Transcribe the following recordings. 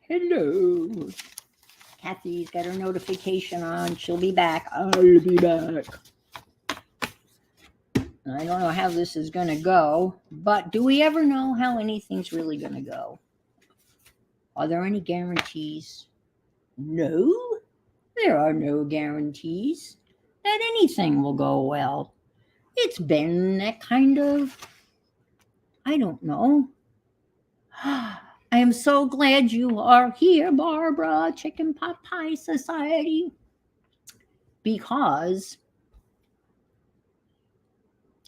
Hello. Kathy's got her notification on. She'll be back. I'll be back. I don't know how this is going to go, but do we ever know how anything's really going to go? Are there any guarantees? No, there are no guarantees that anything will go well. It's been that kind of, I don't know. I am so glad you are here, Barbara, Chicken Pot Pie Society, because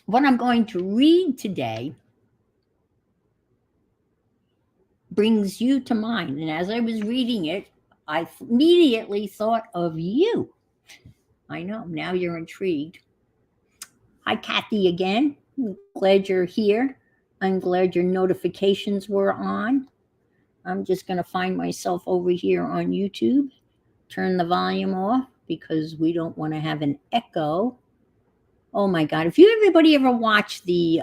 what I'm going to read today brings you to mind. And as I was reading it, I immediately thought of you. I know, now you're intrigued. Hi, Kathy, again. I'm glad you're here. I'm glad your notifications were on. I'm just going to find myself over here on YouTube, turn the volume off because we don't want to have an echo. Oh my God. If everybody ever watched the,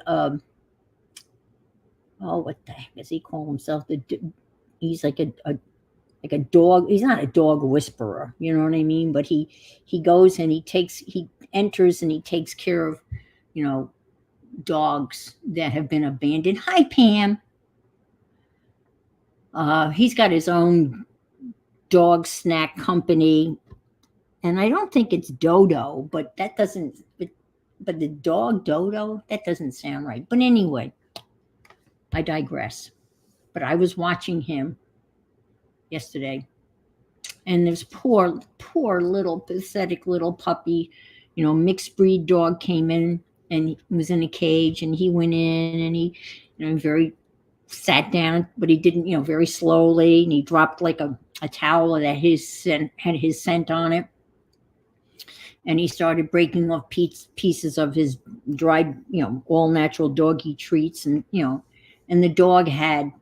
what the heck does he call himself? He's like a dog. He's not a dog whisperer, you know what I mean? But he goes and he enters and he takes care of, dogs that have been abandoned. Hi, Pam. He's got his own dog snack company, and I don't think it's Dodo, but that doesn't. But the dog Dodo, that doesn't sound right. But anyway, I digress. But I was watching him yesterday, and this poor little pathetic little puppy, mixed breed dog came in and he was in a cage, and he went in and he, very sat down, but he didn't, very slowly, and he dropped like a towel that had his scent on it, and he started breaking off pieces of his dried, all natural doggy treats, and and the dog had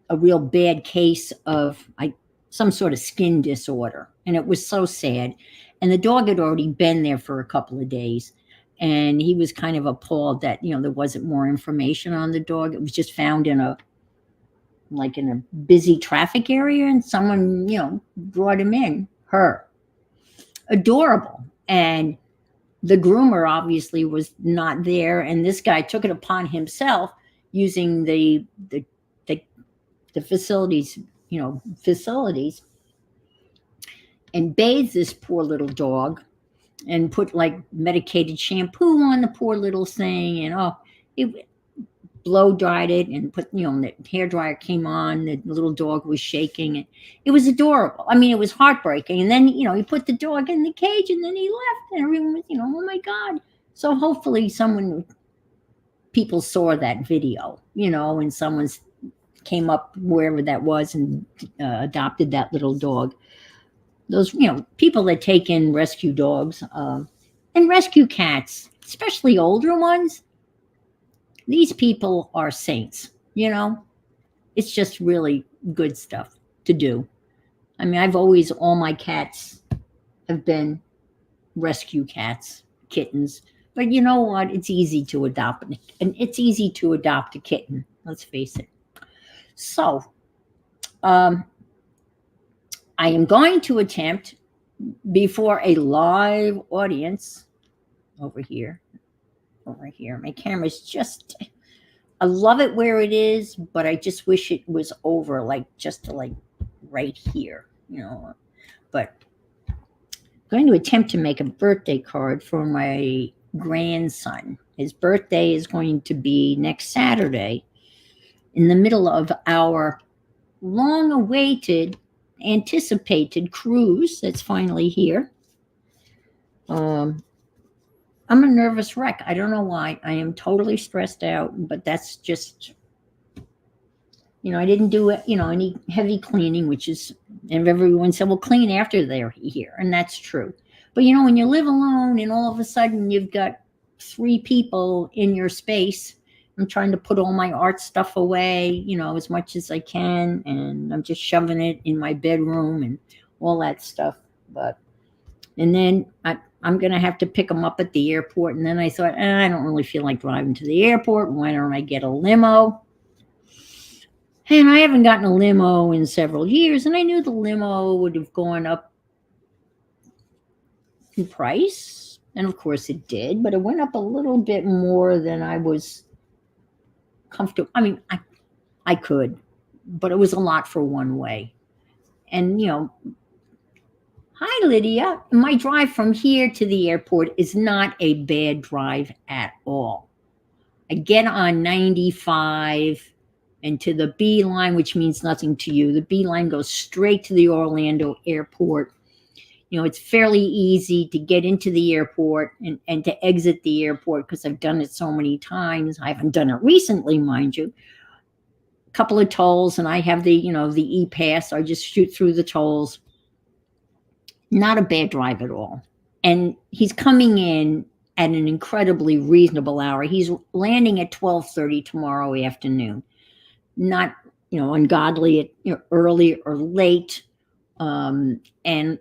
a real bad case of some sort of skin disorder, and it was so sad. And the dog had already been there for a couple of days, and he was kind of appalled that there wasn't more information on the dog. It was just found in a busy traffic area, and someone brought him in. Adorable. And the groomer obviously was not there, and this guy took it upon himself, using the facilities, and bathed this poor little dog and put like medicated shampoo on the poor little thing, and it blow dried it, and put, the hair dryer came on, the little dog was shaking, and it was adorable. I mean, it was heartbreaking. And then, he put the dog in the cage, and then he left, and everyone was, oh my God. So hopefully people saw that video, and someone's came up wherever that was and adopted that little dog. Those, people that take in rescue dogs and rescue cats, especially older ones, these people are saints, It's just really good stuff to do. I mean, all my cats have been rescue cats, kittens. But you know what? It's easy to adopt, and it's easy to adopt a kitten. Let's face it. So, I am going to attempt, before a live audience, over here. My camera's I love it where it is, but I just wish it was over, just to right here, But I'm going to attempt to make a birthday card for my grandson. His birthday is going to be next Saturday, in the middle of our long-awaited, anticipated cruise that's finally here. I'm a nervous wreck. I don't know why. I am totally stressed out, but that's just, I didn't do it, any heavy cleaning, and everyone said, well, clean after they're here. And that's true. But, when you live alone and all of a sudden you've got 3 people in your space, I'm trying to put all my art stuff away, as much as I can. And I'm just shoving it in my bedroom and all that stuff. And then I'm going to have to pick them up at the airport. And then I thought, I don't really feel like driving to the airport. Why don't I get a limo? And I haven't gotten a limo in several years, and I knew the limo would have gone up in price. And of course it did, but it went up a little bit more than I was comfortable. I mean, I could, but it was a lot for one way. And, hi, Lydia. My drive from here to the airport is not a bad drive at all. I get on 95 and to the B line, which means nothing to you. The B line goes straight to the Orlando airport. It's fairly easy to get into the airport and to exit the airport because I've done it so many times. I haven't done it recently, mind you. A couple of tolls, and I have the e-pass. I just shoot through the tolls. Not a bad drive at all. And he's coming in at an incredibly reasonable hour. He's landing at 12:30 tomorrow afternoon. Not, ungodly early or late. And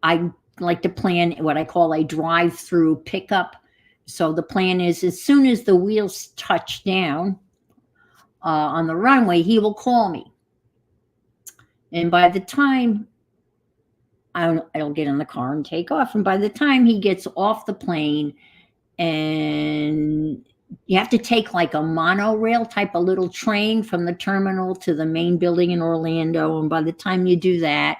I like to plan what I call a drive-through pickup. So the plan is as soon as the wheels touch down on the runway, he will call me. And by the time I'll get in the car and take off. And by the time he gets off the plane, and you have to take like a monorail type of little train from the terminal to the main building in Orlando. And by the time you do that,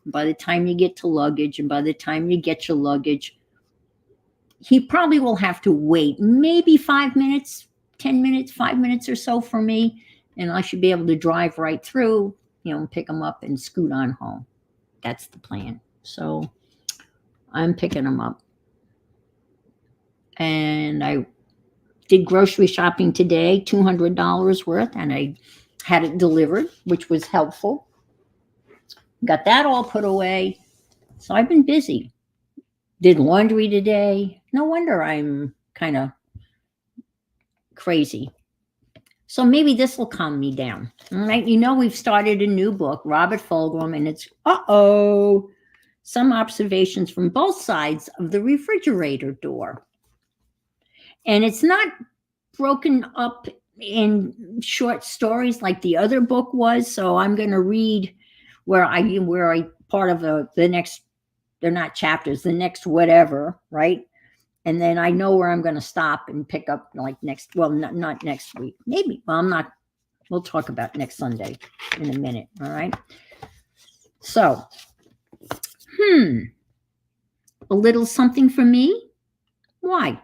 by the time you get to luggage, and by the time you get your luggage, he probably will have to wait maybe 5 minutes, 10 minutes, 5 minutes or so for me. And I should be able to drive right through, pick him up and scoot on home. That's the plan. So I'm picking him up. And I did grocery shopping today, $200 worth, and I had it delivered, which was helpful. Got that all put away. So I've been busy. Did laundry today. No wonder I'm kind of crazy. So maybe this will calm me down. All right. We've started a new book, Robert Fulghum, and it's, some observations from both sides of the refrigerator door. And it's not broken up in short stories like the other book was. So I'm going to read where I part of the next, they're not chapters, the next whatever, right? And then I know where I'm going to stop and pick up like not next week. Maybe. Well, I'm not. We'll talk about next Sunday in a minute. All right. So, a little something for me? Why?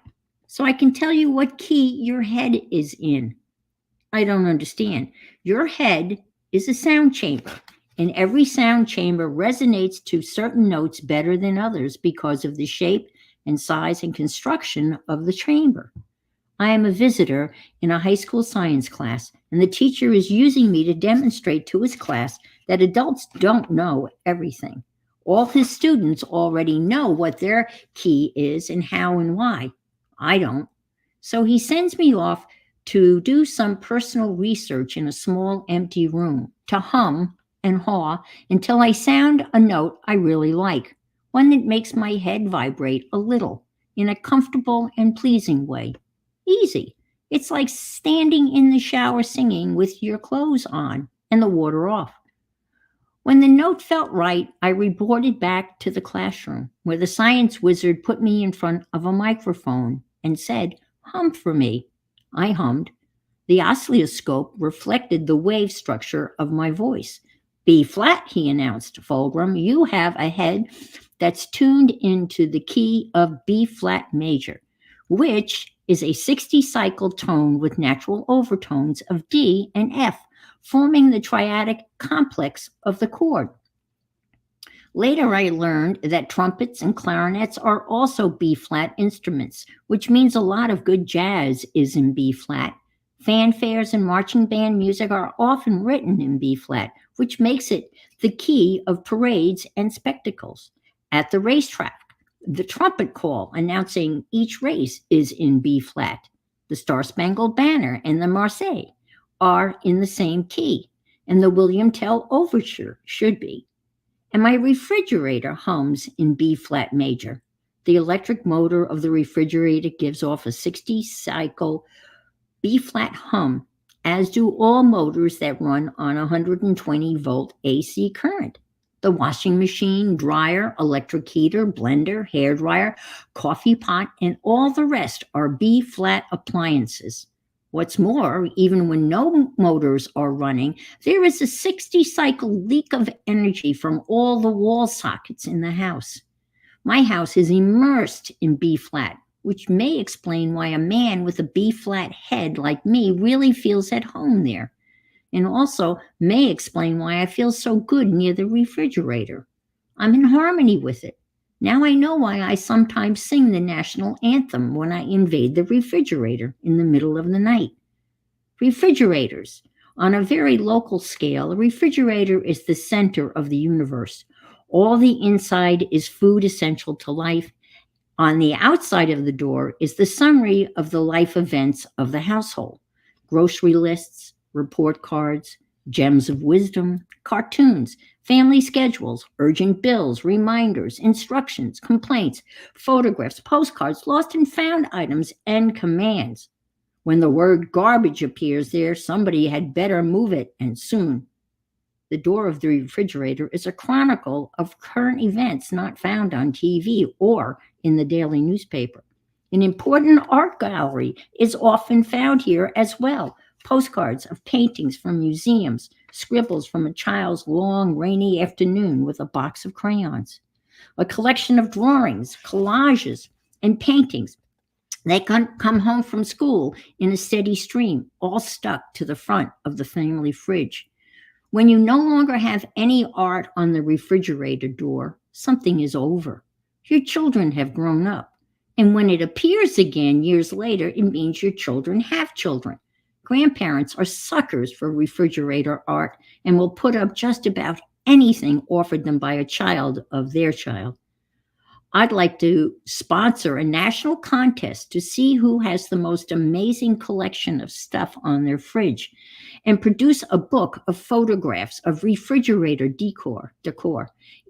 So I can tell you what key your head is in. I don't understand. Your head is a sound chamber, and every sound chamber resonates to certain notes better than others because of the shape and size and construction of the chamber. I am a visitor in a high school science class, and the teacher is using me to demonstrate to his class that adults don't know everything. All his students already know what their key is and how and why. I don't. So he sends me off to do some personal research in a small empty room, to hum and haw until I sound a note I really like, one that makes my head vibrate a little in a comfortable and pleasing way. Easy. It's like standing in the shower singing with your clothes on and the water off. When the note felt right, I reported back to the classroom where the science wizard put me in front of a microphone and said, "Hum for me." I hummed. The oscilloscope reflected the wave structure of my voice. "B flat," he announced, "Fulghum, you have a head that's tuned into the key of B flat major, which is a 60-cycle tone with natural overtones of D and F, forming the triadic complex of the chord." Later, I learned that trumpets and clarinets are also B-flat instruments, which means a lot of good jazz is in B-flat. Fanfares and marching band music are often written in B-flat, which makes it the key of parades and spectacles. At the racetrack, the trumpet call announcing each race is in B-flat. The Star-Spangled Banner and the Marseillaise are in the same key, and the William Tell Overture should be. And my refrigerator hums in B-flat major. The electric motor of the refrigerator gives off a 60-cycle B-flat hum as do all motors that run on 120-volt AC current. The washing machine, dryer, electric heater, blender, hair dryer, coffee pot, and all the rest are B flat appliances. What's more, even when no motors are running, there is a 60 cycle leak of energy from all the wall sockets in the house. My house is immersed in B flat, which may explain why a man with a B flat head like me really feels at home there, and also may explain why I feel so good near the refrigerator. I'm in harmony with it. Now I know why I sometimes sing the national anthem when I invade the refrigerator in the middle of the night. Refrigerators. On a very local scale, a refrigerator is the center of the universe. All the inside is food essential to life. On the outside of the door is the summary of the life events of the household: grocery lists, report cards, gems of wisdom, cartoons, family schedules, urgent bills, reminders, instructions, complaints, photographs, postcards, lost and found items, and commands. When the word garbage appears there, somebody had better move it, and soon. The door of the refrigerator is a chronicle of current events not found on TV or in the daily newspaper. An important art gallery is often found here as well. Postcards of paintings from museums, scribbles from a child's long rainy afternoon with a box of crayons, a collection of drawings, collages, and paintings. They come home from school in a steady stream, all stuck to the front of the family fridge. When you no longer have any art on the refrigerator door, something is over. Your children have grown up. And when it appears again years later, it means your children have children. Grandparents are suckers for refrigerator art and will put up just about anything offered them by a child of their child. I'd like to sponsor a national contest to see who has the most amazing collection of stuff on their fridge and produce a book of photographs of refrigerator decor.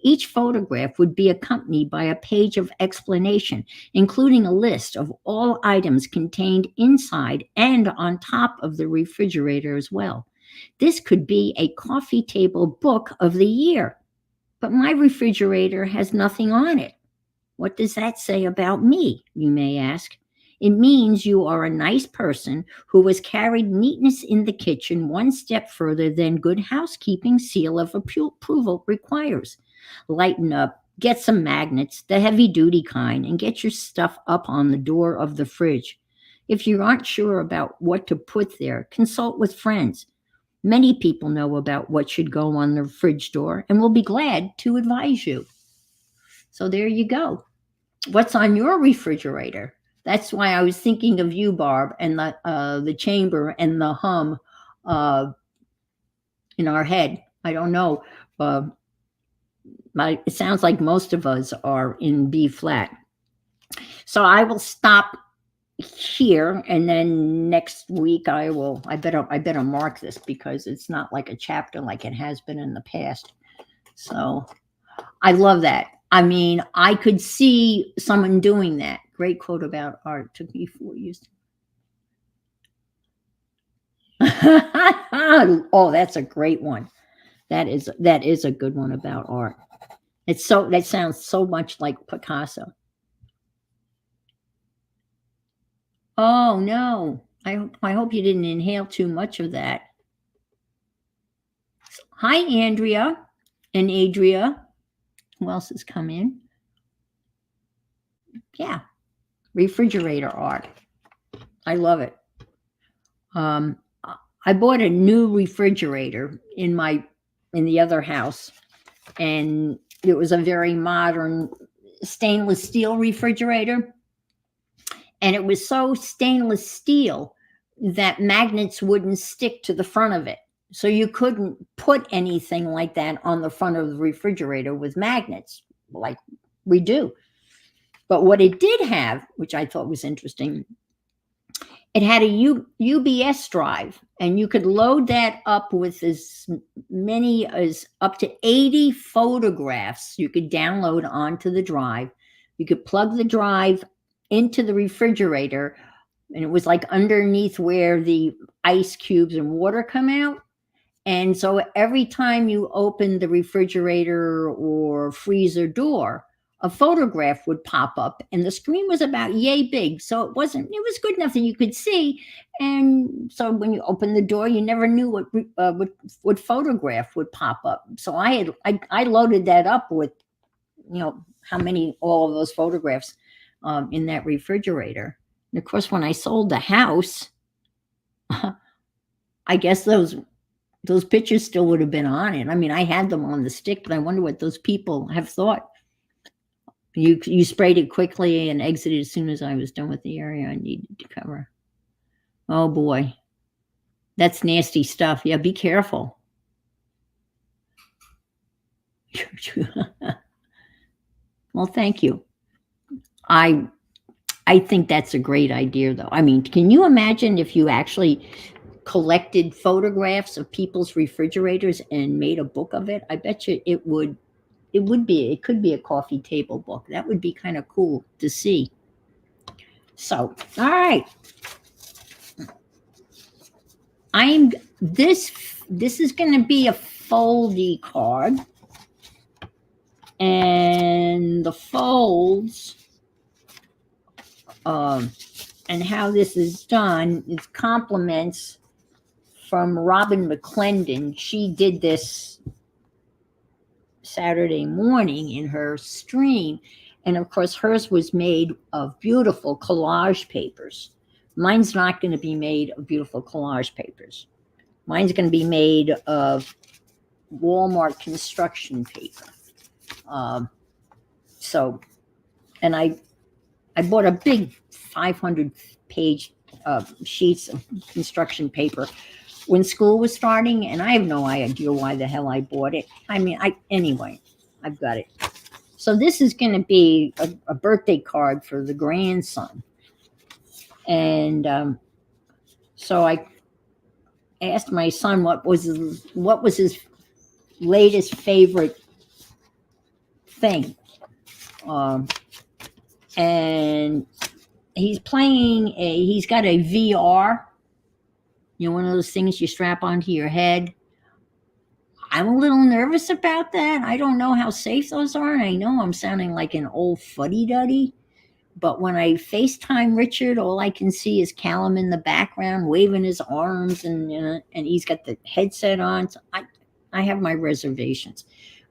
Each photograph would be accompanied by a page of explanation, including a list of all items contained inside and on top of the refrigerator as well. This could be a coffee table book of the year, but my refrigerator has nothing on it. What does that say about me, you may ask? It means you are a nice person who has carried neatness in the kitchen one step further than good housekeeping seal of approval requires. Lighten up, get some magnets, the heavy-duty kind, and get your stuff up on the door of the fridge. If you aren't sure about what to put there, consult with friends. Many people know about what should go on the fridge door and will be glad to advise you. So there you go. What's on your refrigerator? That's why I was thinking of you, Barb, and the chamber and the hum in our head. I don't know. It sounds like most of us are in B flat. So I will stop here, and then next week I better mark this because it's not like a chapter like it has been in the past. So I love that. I mean, I could see someone doing that. Great quote about art. It took me 4 years. Oh, that's a great one. That is a good one about art. That sounds so much like Picasso. Oh no. I hope you didn't inhale too much of that. Hi, Andrea and Adria. Who else has come in? Yeah, refrigerator art. I love it. I bought a new refrigerator in the other house, and it was a very modern stainless steel refrigerator, and it was so stainless steel that magnets wouldn't stick to the front of it. So you couldn't put anything like that on the front of the refrigerator with magnets like we do. But what it did have, which I thought was interesting, it had a UBS drive, and you could load that up with as many as up to 80 photographs you could download onto the drive. You could plug the drive into the refrigerator and it was like underneath where the ice cubes and water come out. And so every time you opened the refrigerator or freezer door, a photograph would pop up, and the screen was about yay big. So it was good enough that you could see. And so when you opened the door, you never knew what photograph would pop up. So I loaded that up with, how many, all of those photographs in that refrigerator. And of course, when I sold the house, I guess those pictures still would have been on it. I mean, I had them on the stick, but I wonder what those people have thought. You sprayed it quickly and exited as soon as I was done with the area I needed to cover. Oh boy, that's nasty stuff. Yeah, be careful. Well, thank you. I think that's a great idea, though. I mean, can you imagine if you actually collected photographs of people's refrigerators and made a book of it? I bet you it could be a coffee table book. That would be kind of cool to see. So, all right. This is going to be a foldy card. And the folds, and how this is done is compliments from Robin McClendon. She did this Saturday morning in her stream. And of course, hers was made of beautiful collage papers. Mine's not going to be made of beautiful collage papers. Mine's going to be made of Walmart construction paper. And I bought a big 500-page sheets of construction paper when school was starting, and I have no idea why the hell I bought it. I mean, anyway, I've got it. So this is going to be a birthday card for the grandson. And so I asked my son what was his latest favorite thing. And he's got a VR, one of those things you strap onto your head. I'm a little nervous about that. I don't know how safe those are. And I know I'm sounding like an old fuddy-duddy, but when I FaceTime Richard, all I can see is Callum in the background waving his arms, and he's got the headset on. So I have my reservations.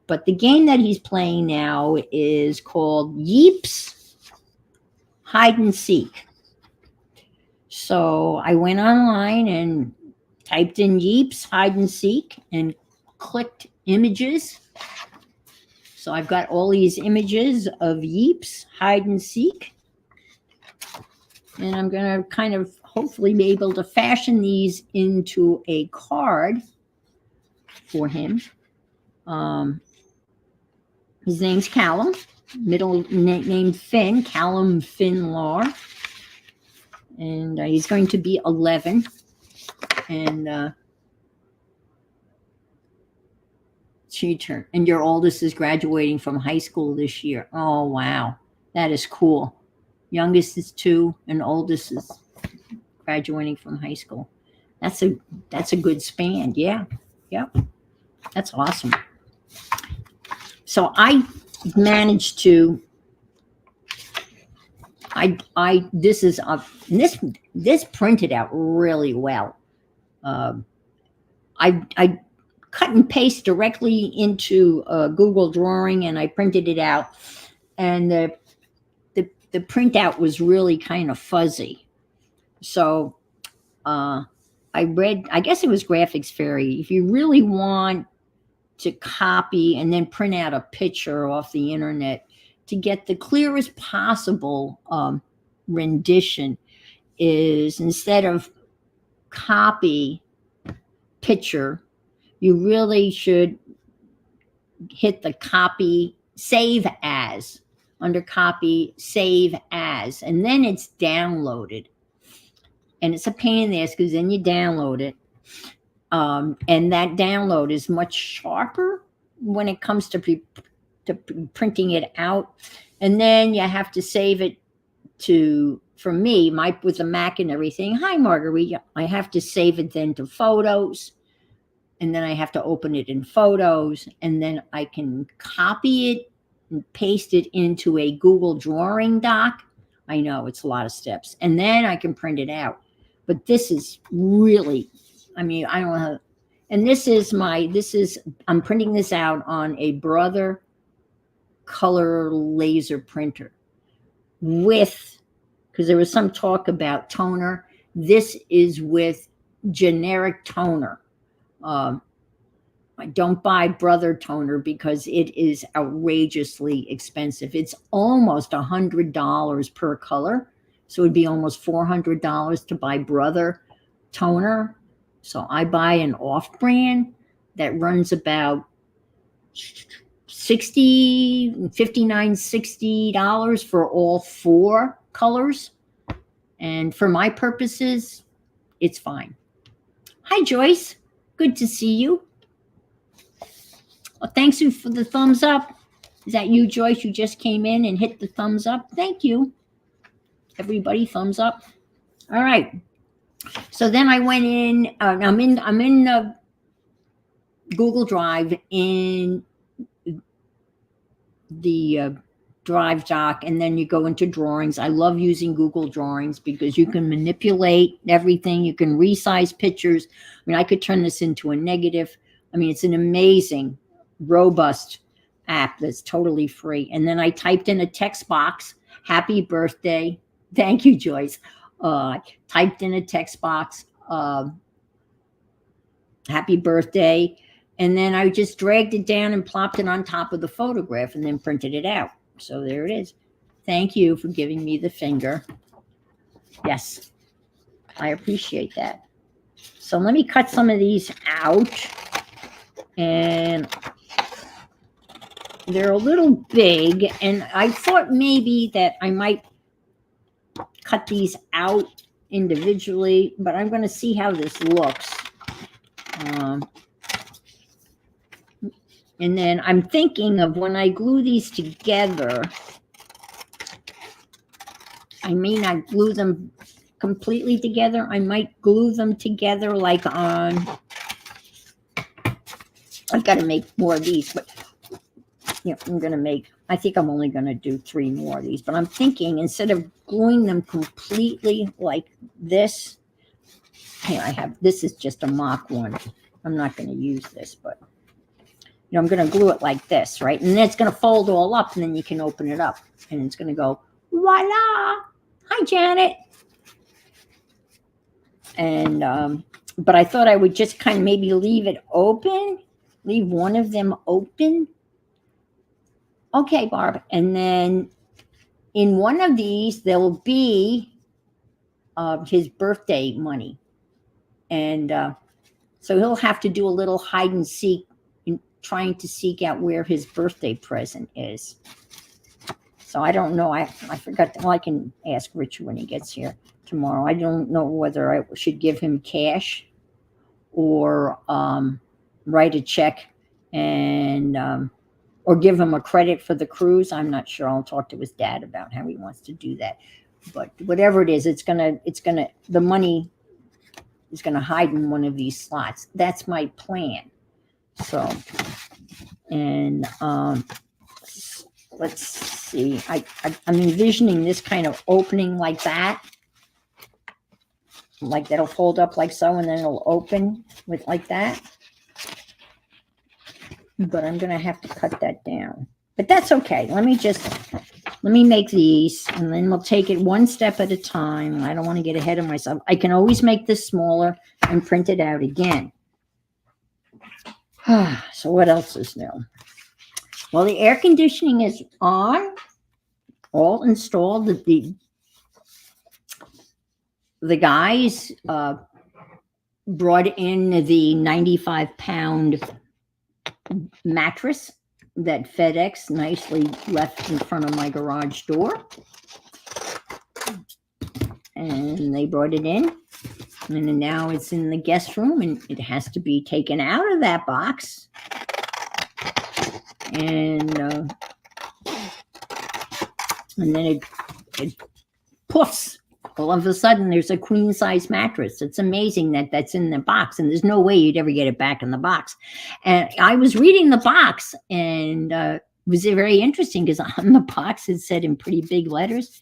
But the game that he's playing now is called Yeeps Hide and Seek. So I went online and typed in Yeeps Hide and Seek and clicked images. So I've got all these images of Yeeps Hide and Seek. And I'm going to kind of hopefully be able to fashion these into a card for him. His name's Callum, middle name Finn, Callum Finlar. And he's going to be 11. And and your oldest is graduating from high school this year. Oh, wow. That is cool. Youngest is 2 and oldest is graduating from high school. That's a good span. Yeah. Yep. That's awesome. So I managed to this printed out really well. I cut and paste directly into Google Drawing, and I printed it out, and the printout was really kind of fuzzy. So I guess it was Graphics Fairy. If you really want to copy and then print out a picture off the internet to get the clearest possible rendition, is instead of copy picture, you really should hit the copy, save as, under copy, save as, and then it's downloaded. And it's a pain in the ass because then you download it. And that download is much sharper when it comes to printing it out. And then you have to save it for me, with the Mac and everything. Hi, Marguerite. I have to save it then to Photos, and then I have to open it in Photos, and then I can copy it and paste it into a Google Drawing doc. I know it's a lot of steps, and then I can print it out. But this is really, I mean, I don't know how. And I'm printing this out on a Brother color laser printer because there was some talk about toner. This is with generic toner. I don't buy Brother toner because it is outrageously expensive. It's almost $100 per color. So it'd be almost $400 to buy Brother toner. So I buy an off-brand that runs about $59, $60 for all 4 colors. And for my purposes, it's fine. Hi, Joyce. Good to see you. Well, thanks for the thumbs up. Is that you, Joyce? You just came in and hit the thumbs up. Thank you. Everybody, thumbs up. All right. So then I went in. I'm in Google Drive in the Drive doc, and then you go into Drawings. I love using Google Drawings because you can manipulate everything. You can resize pictures. I mean, I could turn this into a negative. I mean, it's an amazing, robust app that's totally free. And then I typed in a text box, happy birthday. Thank you, Joyce. Typed in a text box, happy birthday. And then I just dragged it down and plopped it on top of the photograph and then printed it out. So there it is. Thank you for giving me the finger. Yes, I appreciate that. So let me cut some of these out. And they're a little big. And I thought maybe that I might cut these out individually, but I'm going to see how this looks. And then I'm thinking of when I glue these together, I may not glue them completely together. I might glue them together like on, I've got to make more of these, but you know, I'm going to make, I think I'm only going to do 3 more of these, but I'm thinking instead of gluing them completely like this, here I have, this is just a mock one. I'm not going to use this, but you know, I'm going to glue it like this, right? And then it's going to fold all up, and then you can open it up, and it's going to go, voila! Hi, Janet. And, but I thought I would just kind of maybe leave it open, leave one of them open. Okay, Barb. And then in one of these, there will be his birthday money. And so he'll have to do a little hide and seek, trying to seek out where his birthday present is. So I don't know. I forgot. Well, I can ask Richard when he gets here tomorrow. I don't know whether I should give him cash or write a check and or give him a credit for the cruise. I'm not sure. I'll talk to his dad about how he wants to do that. But whatever it is, the money is gonna hide in one of these slots. That's my plan. So, and let's see. I'm envisioning this kind of opening like that. Like that'll fold up like so, and then it'll open with like that. But I'm going to have to cut that down. But that's okay. Let me make these, and then we'll take it one step at a time. I don't want to get ahead of myself. I can always make this smaller and print it out again. So what else is new? Well, the air conditioning is on, all installed. The guys brought in the 95-pound mattress that FedEx nicely left in front of my garage door. And they brought it in. And now it's in the guest room, and it has to be taken out of that box. And then it Puffs. All of a sudden, there's a queen size mattress. It's amazing that that's in the box, and there's no way you'd ever get it back in the box. And I was reading the box, and it was very interesting because on the box it said in pretty big letters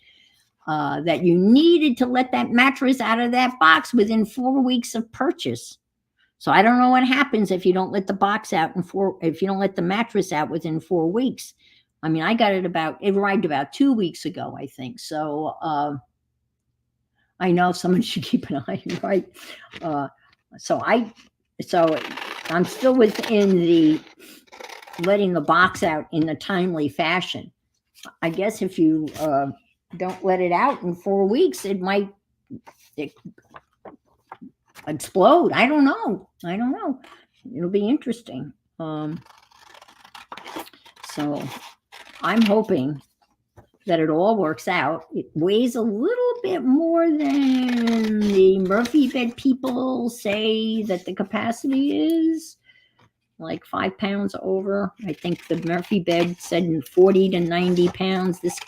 that you needed to let that mattress out of that box within 4 weeks of purchase. So I don't know what happens if you don't let the box out if you don't let the mattress out within 4 weeks. I mean, it arrived about 2 weeks ago, I think. So I know someone should keep an eye, right? So I'm still within the letting the box out in a timely fashion. I guess if you don't let it out in 4 weeks, it might explode. I don't know. It'll be interesting. So I'm hoping that it all works out. It weighs a little bit more than the Murphy bed people say that the capacity is, like 5 pounds over. I think the Murphy bed said 40 to 90 pounds. This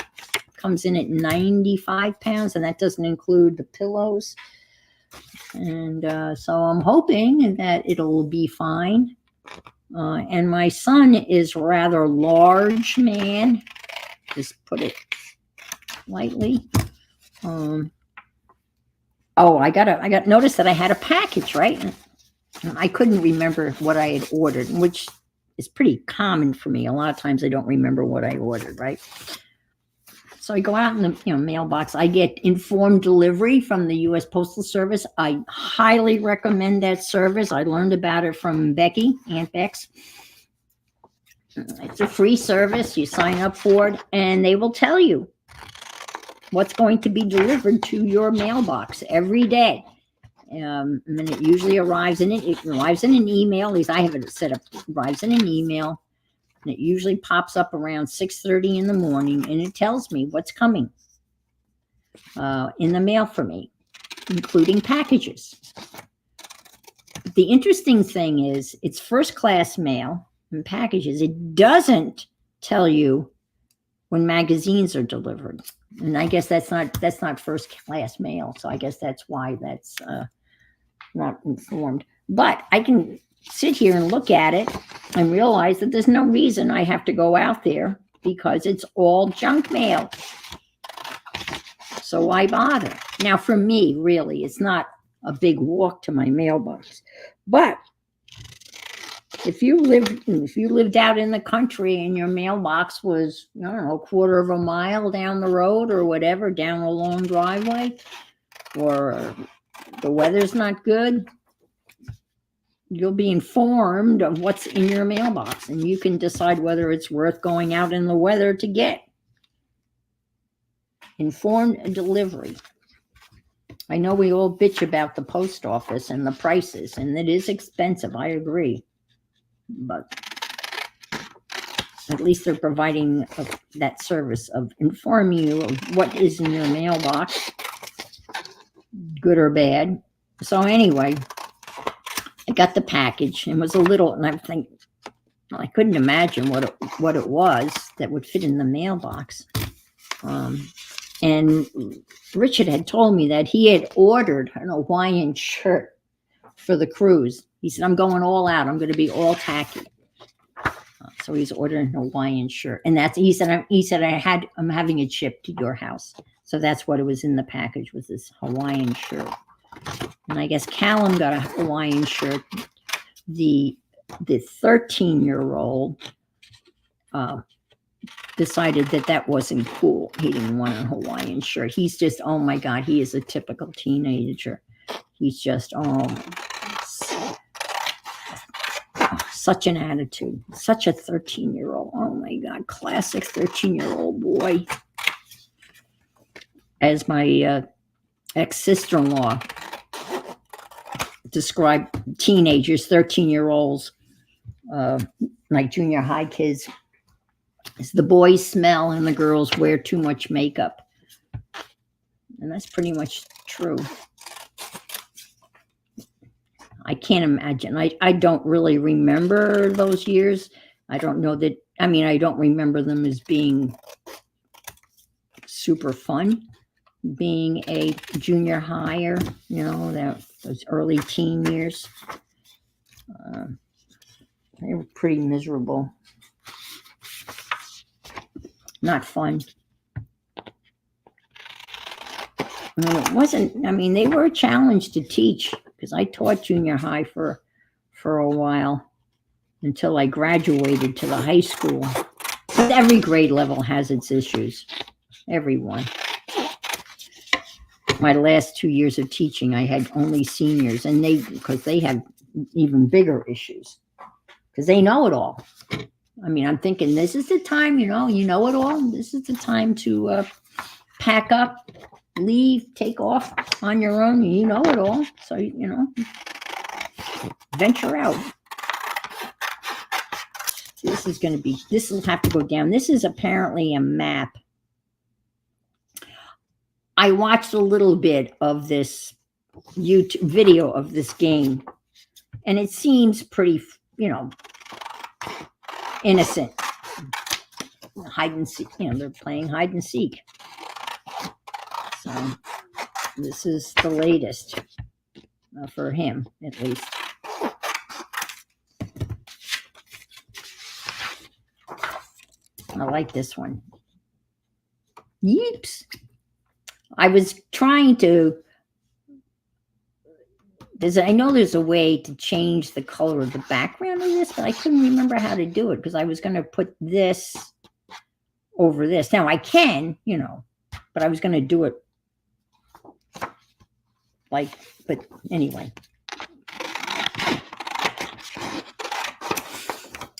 comes in at 95 pounds, and that doesn't include the pillows. And so I'm hoping that it'll be fine. And my son is a rather large man. Just put it lightly. I got noticed that I had a package, right? I couldn't remember what I had ordered, which is pretty common for me. A lot of times I don't remember what I ordered, right? So I go out in the mailbox. I get informed delivery from the U.S. Postal Service. I highly recommend that service. I learned about it from Becky, Aunt Bex. It's a free service. You sign up for it, and they will tell you what's going to be delivered to your mailbox every day. And then it usually arrives in it arrives in an email. At least I have it set up. It arrives in an email. And it usually pops up around 6:30 in the morning, and it tells me what's coming in the mail for me, including packages. The interesting thing is it's first-class mail and packages. It doesn't tell you when magazines are delivered, and I guess that's not first-class mail. So I guess that's why that's not informed. But I can sit here and look at it and realize that there's no reason I have to go out there because it's all junk mail. So why bother? Now, for me, really, it's not a big walk to my mailbox. But if you lived out in the country and your mailbox was, I don't know, a quarter of a mile down the road or whatever, down a long driveway, or the weather's not good, you'll be informed of what's in your mailbox, and you can decide whether it's worth going out in the weather to get. Informed delivery. I know we all bitch about the post office and the prices, and it is expensive. I agree. But at least they're providing that service of informing you of what is in your mailbox, good or bad. So anyway, I got the package and was a little, and I'm thinking, well, I couldn't imagine what it was that would fit in the mailbox. And Richard had told me that he had ordered an Hawaiian shirt for the cruise. He said, I'm going all out. I'm going to be all tacky. So he's ordering a Hawaiian shirt. And he said, I'm having it shipped to your house. So that's what it was in the package, was this Hawaiian shirt. And I guess Callum got a Hawaiian shirt. The 13-year-old decided that wasn't cool. He didn't want a Hawaiian shirt. He's just, oh my God, he is a typical teenager. He's just, such an attitude. Such a 13-year-old. Oh my God, classic 13-year-old boy. As my ex-sister-in-law described teenagers, 13-year-olds, like junior high kids, is the boys smell and the girls wear too much makeup. And that's pretty much true. I can't imagine. I don't really remember those years. I don't know that, I don't remember them as being super fun. being a junior higher, those early teen years. They were pretty miserable. Not fun. It wasn't, they were a challenge to teach because I taught junior high for a while until I graduated to the high school. But every grade level has its issues. Everyone. My last 2 years of teaching, I had only seniors, and because they have even bigger issues because they know it all. I'm thinking this is the time, you know it all. This is the time to pack up, leave, take off on your own. You know it all. So, venture out. This will have to go down. This is apparently a map. I watched a little bit of this YouTube video of this game, and it seems pretty, innocent. Hide and seek, they're playing hide and seek. So this is the latest for him, at least. I like this one. Yeeps. I was trying to, I know there's a way to change the color of the background of this, but I couldn't remember how to do it because I was going to put this over this. Now I can, but I was going to do it but anyway.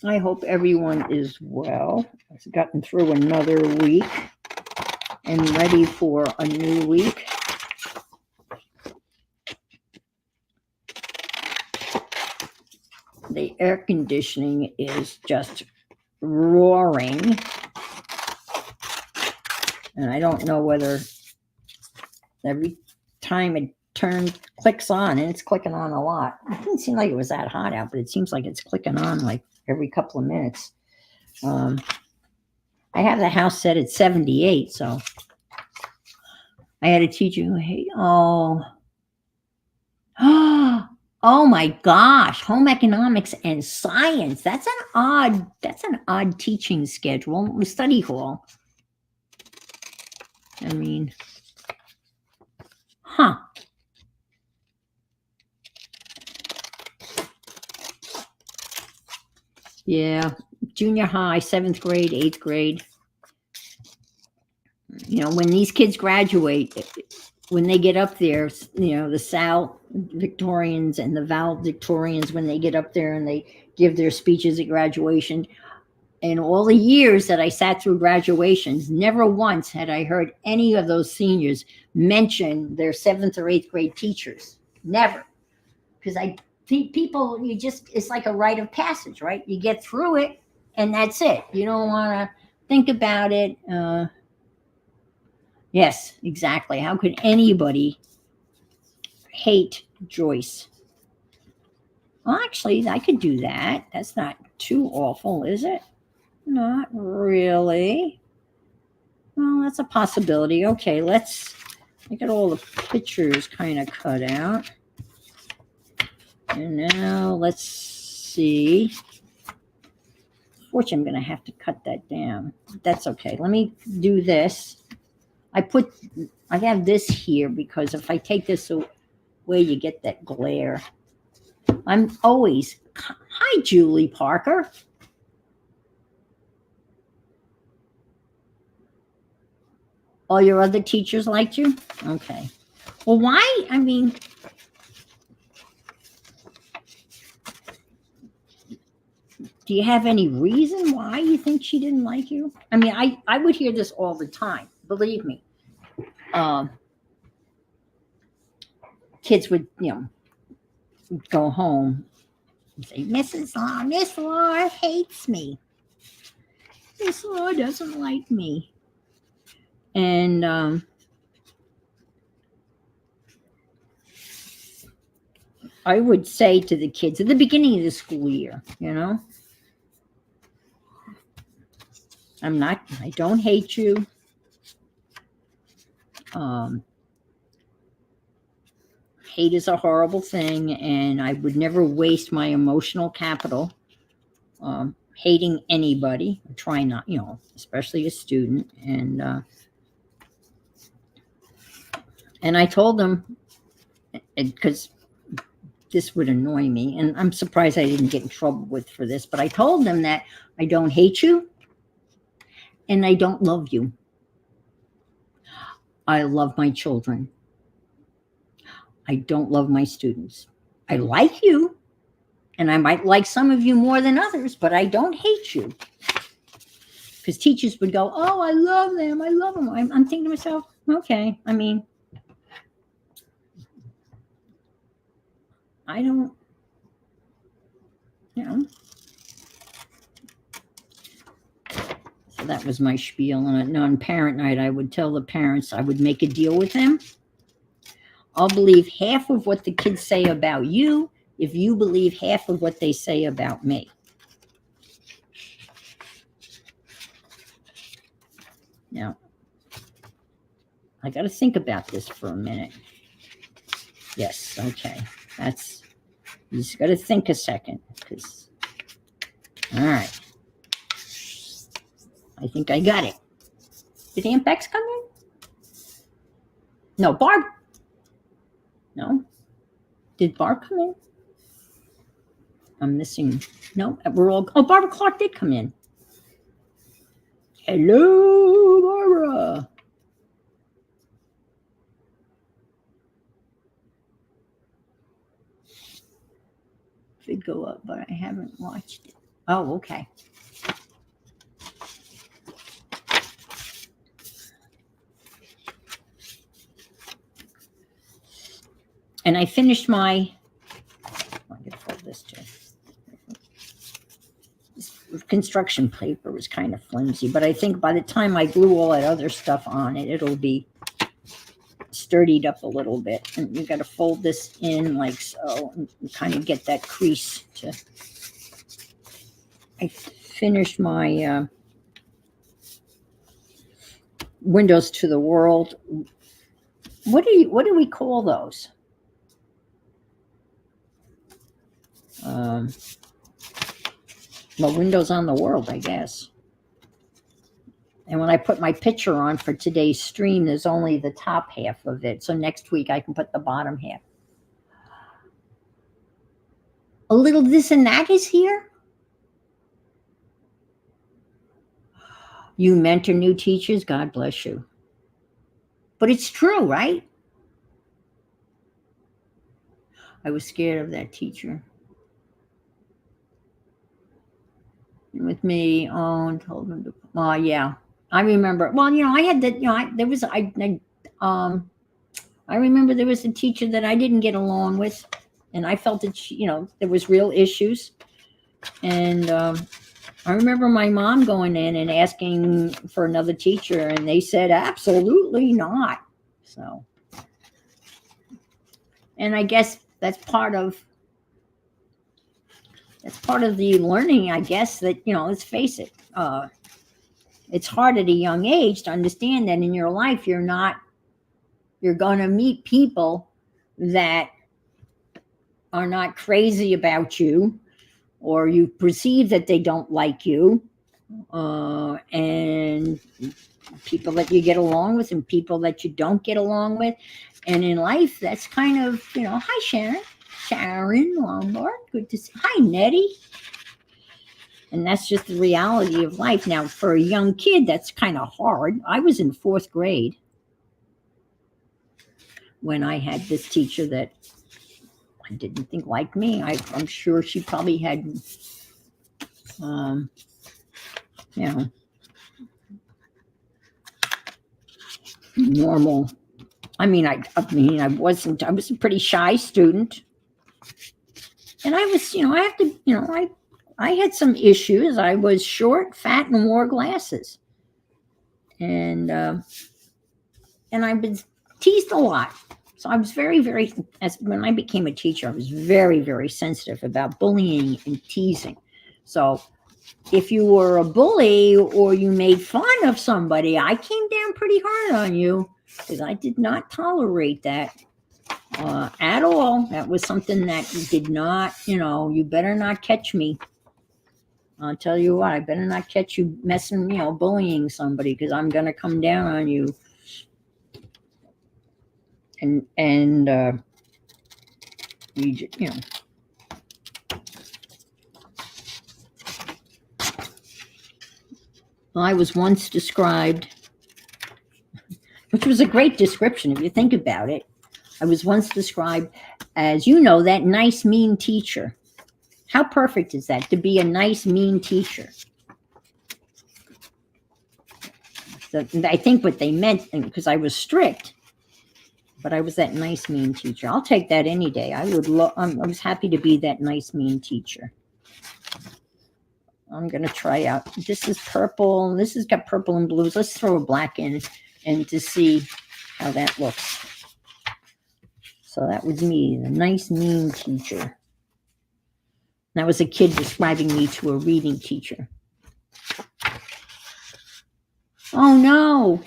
I hope everyone is well. I've gotten through another week and ready for a new week. The air conditioning is just roaring. And I don't know whether every time it clicks on, and it's clicking on a lot. It didn't seem like it was that hot out, but it seems like it's clicking on like every couple of minutes. I have the house set at 78, so I had a teacher who oh my gosh, home economics and science. That's an odd teaching schedule. The study hall. Yeah, junior high, 7th grade, 8th grade. When these kids graduate, when they get up there, the Sal Victorians and the valedictorians, when they get up there and they give their speeches at graduation, in all the years that I sat through graduations, never once had I heard any of those seniors mention their 7th or 8th grade teachers. Never. Because I think people, it's like a rite of passage, right? You get through it and that's it. You don't want to think about it. Yes, exactly. How could anybody hate Joyce? Well, actually, I could do that. That's not too awful, is it? Not really. Well, that's a possibility. Okay, let's get all the pictures kind of cut out. And now let's see. Fortunately, I'm going to have to cut that down. That's okay. Let me do this. I have this here because if I take this away, you get that glare. I'm always, hi, Julie Parker. All your other teachers liked you? Okay. Well, why? Do you have any reason why you think she didn't like you? I would hear this all the time. Believe me. Kids would, go home and say, Miss Laura hates me. Miss Laura doesn't like me. And I would say to the kids at the beginning of the school year, I don't hate you. Um, hate is a horrible thing, and I would never waste my emotional capital hating anybody. I try not, especially a student. And I told them, because this would annoy me, and I'm surprised I didn't get in trouble for this, but I told them that I don't hate you and I don't love you. I love my children. I don't love my students. I like you, and I might like some of you more than others, but I don't hate you. Because teachers would go, oh, I love them. I love them. I'm thinking to myself, okay, I mean, I don't, So that was my spiel. And on parent night, I would tell the parents I would make a deal with them. I'll believe half of what the kids say about you if you believe half of what they say about me. Now, I got to think about this for a minute. Yes, okay. You just got to think a second. All right. I think I got it. Did Aunt Bex come in? No, Barb. No. Did Barb come in? I'm missing. No, we're all. Oh, Barbara Clark did come in. Hello, Barbara. Should go up, but I haven't watched it. Oh, okay. And I finished my. I'm going to fold this too. This construction paper was kind of flimsy, but I think by the time I glue all that other stuff on it, it'll be sturdied up a little bit. And you got to fold this in like so, and kind of get that crease to. I finished my Windows to the World. What do we call those? Well, Windows on the World, I guess. And when I put my picture on for today's stream, there's only the top half of it. So next week I can put the bottom half. A little this and that is here. You mentor new teachers, God bless you. But it's true, right? I was scared of that teacher. And with me, and told him to, yeah. I remember, well, I had that, I remember there was a teacher that I didn't get along with, and I felt that, there was real issues. And I remember my mom going in and asking for another teacher, and they said, absolutely not. So, and I guess that's part of the learning, I guess, that, let's face it, it's hard at a young age to understand that in your life, you're going to meet people that are not crazy about you, or you perceive that they don't like you, and people that you get along with and people that you don't get along with. And in life, that's kind of, hi, Sharon Lombard, good to see. Hi, Nettie. And that's just the reality of life. Now, for a young kid, that's kind of hard. I was in 4th grade when I had this teacher that I didn't think liked me. I'm sure she probably had, normal. I was a pretty shy student. And I was, I had some issues. I was short, fat, and wore glasses. And I was teased a lot. So I was very, very, when I became a teacher, I was very, very sensitive about bullying and teasing. So if you were a bully or you made fun of somebody, I came down pretty hard on you. because I did not tolerate that at all. That was something that did not, you better not catch me. I'll tell you what, I better not catch you messing, bullying somebody, because I'm going to come down on you. And I was once described, which was a great description if you think about it. I was once described as, that nice, mean teacher. How perfect is that, to be a nice, mean teacher? So I think what they meant, because I was strict, but I was that nice, mean teacher. I'll take that any day. I was happy to be that nice, mean teacher. I'm going to try out. This is purple. This has got purple and blues. Let's throw a black in and to see how that looks. So that was me, the nice, mean teacher. That was a kid describing me to a reading teacher. Oh, no.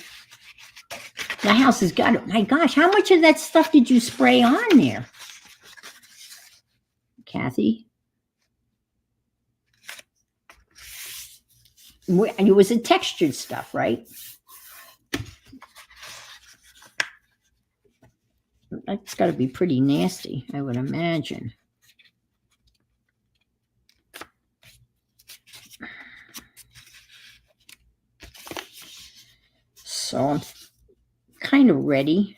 The house has got it. My gosh, how much of that stuff did you spray on there, Kathy? It was a textured stuff, right? That's got to be pretty nasty, I would imagine. So I'm kind of ready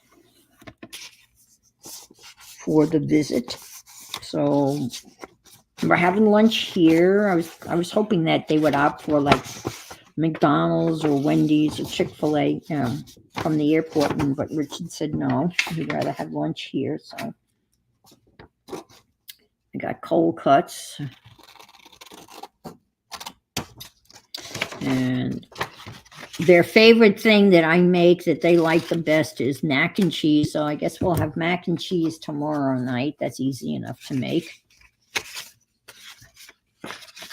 for the visit. So we're having lunch here. I was hoping that they would opt for like McDonald's or Wendy's or Chick-fil-A, from the airport, but Richard said no, he'd rather have lunch here. So I got cold cuts, and their favorite thing that I make that they like the best is mac and cheese. So I guess we'll have mac and cheese tomorrow night. That's easy enough to make.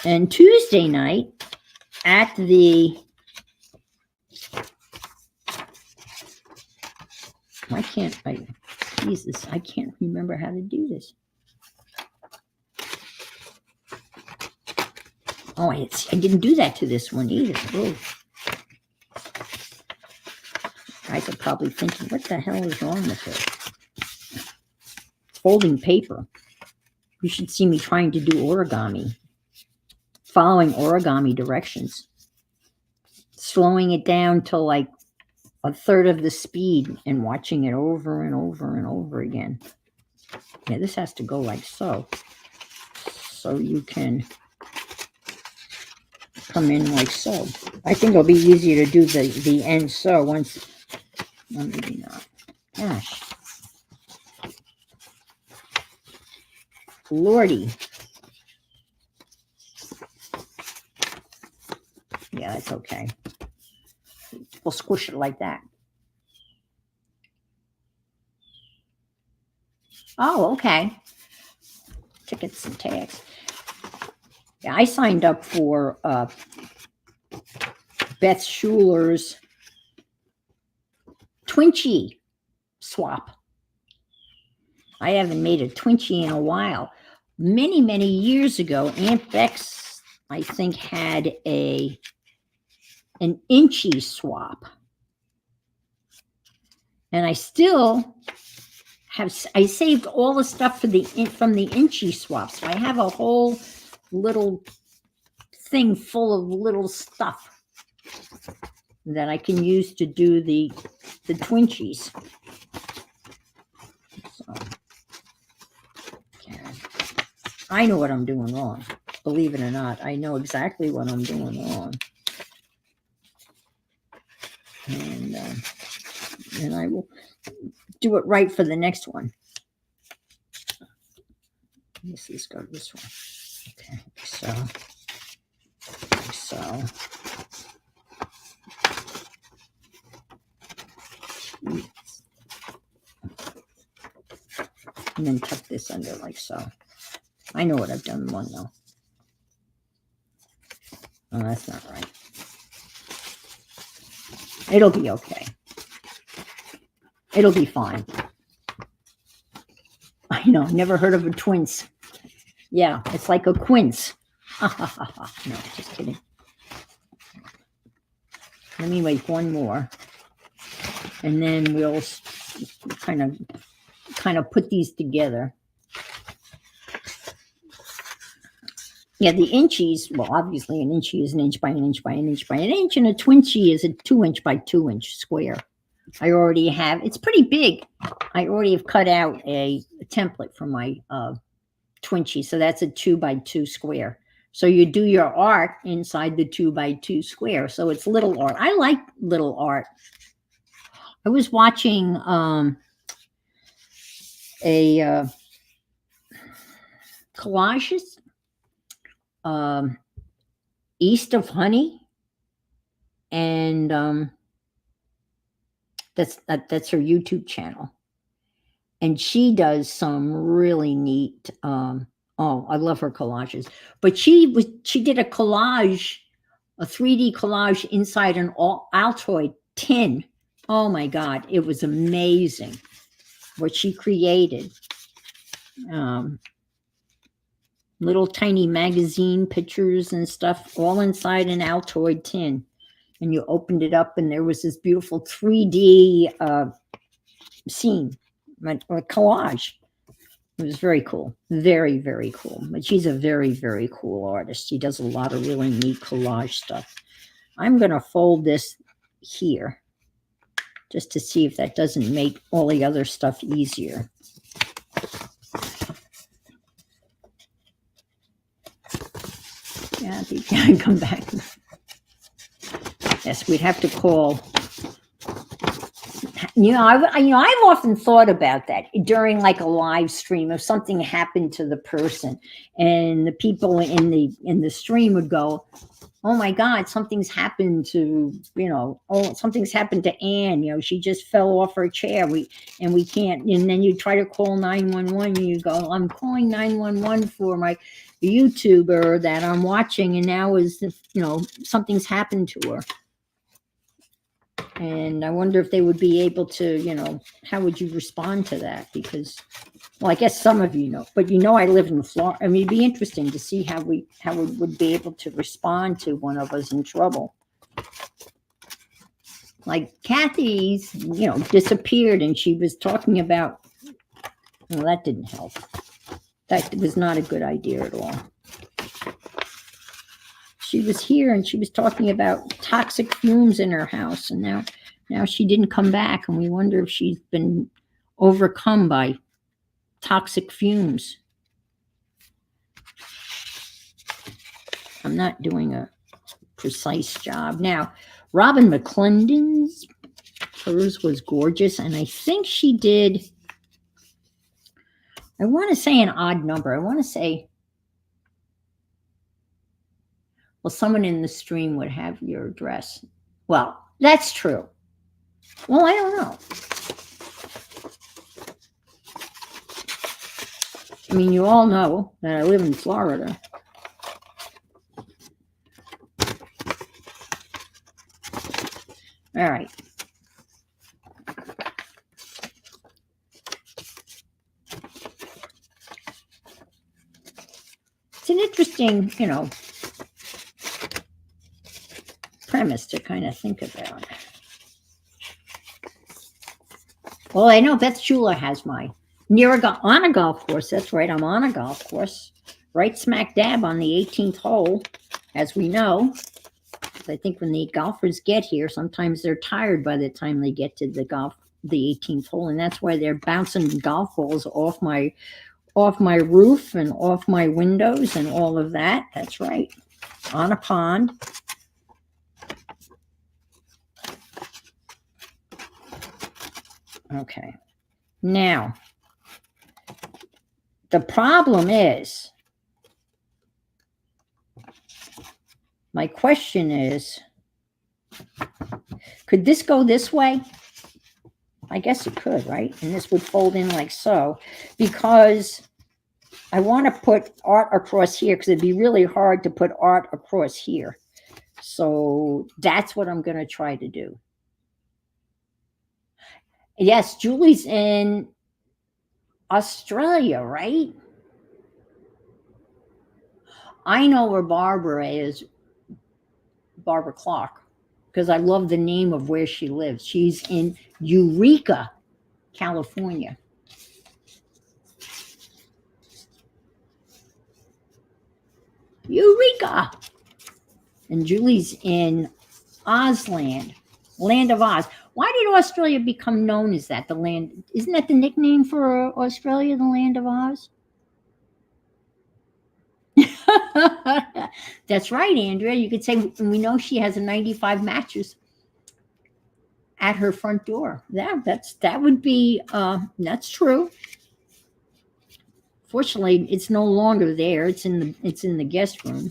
And Tuesday night at the, Jesus, I can't remember how to do this. Oh, I didn't do that to this one either. Oh. Guys are probably thinking, what the hell is wrong with it? Folding paper. You should see me trying to do origami. Following origami directions. Slowing it down to like a third of the speed and watching it over and over and over again. Yeah, this has to go like so. So you can come in like so. I think it'll be easier to do the end so once. Well, maybe not. Gosh. Lordy. Yeah, that's okay. We'll squish it like that. Oh, okay. Tickets and tags. Yeah, I signed up for Beth Schuler's Twinkie swap. I haven't made a Twinkie in a while. Many, many years ago, Aunt Bex, I think, had an Inchie swap. And I still I saved all the stuff from the Inchie swap. So I have a whole little thing full of little stuff that I can use to do the Twinkies. So, I know what I'm doing wrong. Believe it or not, I know exactly what I'm doing wrong. And I will do it right for the next one. Let's go this one. Okay, so. And then tuck this under like so. I know what I've done wrong though. Oh, that's not right. It'll be okay. It'll be fine. I know, never heard of a twins. Yeah, it's like a quince. No, just kidding. Let me make one more, and then we'll kind of put these together. Yeah, the inchies, well, obviously an inchy is an inch by an inch by an inch by an inch, and a twinchy is a 2 inch by 2 inch square. I already have, it's pretty big. I already have cut out a template for my twinchy, so that's a 2 by 2 square. So you do your art inside the 2 by 2 square. So it's little art. I like little art. I was watching a collages, East of Honey, and that's her YouTube channel, and she does some really neat. Oh, I love her collages. But she did a collage, a 3D collage inside an Altoid tin. Oh my God, it was amazing what she created. Little tiny magazine pictures and stuff, all inside an Altoid tin. And you opened it up, and there was this beautiful 3D scene, or collage. It was very cool. Very, very cool. But she's a very, very cool artist. She does a lot of really neat collage stuff. I'm going to fold this here just to see if that doesn't make all the other stuff easier. Yeah, you can come back. Yes, we'd have to call. I've often thought about that during like a live stream. If something happened to the person, and the people in the stream would go, "Oh my God, something's happened to something's happened to Anne. She just fell off her chair. We can't." And then you try to call 911, and you go, "I'm calling 911 for my YouTuber that I'm watching, and now something's happened to her." And I wonder if they would be able to, how would you respond to that? Because, well, I guess some of you know, but I live in Florida. I mean, it'd be interesting to see how we would be able to respond to one of us in trouble. Like Kathy's, disappeared, and she was talking about, well, that didn't help. That was not a good idea at all. She was here, and she was talking about toxic fumes in her house, and now she didn't come back, and we wonder if she's been overcome by toxic fumes. I'm not doing a precise job. Now, Robin McClendon's, hers was gorgeous, and I think she did, I want to say an odd number. I want to say, well, someone in the stream would have your address. Well, that's true. Well, I don't know. I mean, you all know that I live in Florida. All right. It's an interesting, premise to kind of think about. Well, I know Beth Shula has mine. On a golf course. That's right. I'm on a golf course, right smack dab on the 18th hole, as we know. I think when the golfers get here, sometimes they're tired by the time they get to the 18th hole, and that's why they're bouncing golf balls off my roof and off my windows and all of that. That's right. On a pond. Okay. Now, the problem is, my question is, could this go this way? I guess it could, right? And this would fold in like so, because I want to put art across here, because it'd be really hard to put art across here. So that's what I'm going to try to do. Yes, Julie's in Australia, right? I know where Barbara is, Barbara Clark, because I love the name of where she lives. She's in Eureka, California. Eureka! And Julie's in Ozland, Land of Oz. Why did Australia become known as that? The land, isn't that the nickname for Australia, the Land of Oz? That's right, Andrea. You could say we know she has a 95 mattress at her front door. Yeah, that would be that's true. Fortunately, it's no longer there. It's in the guest room,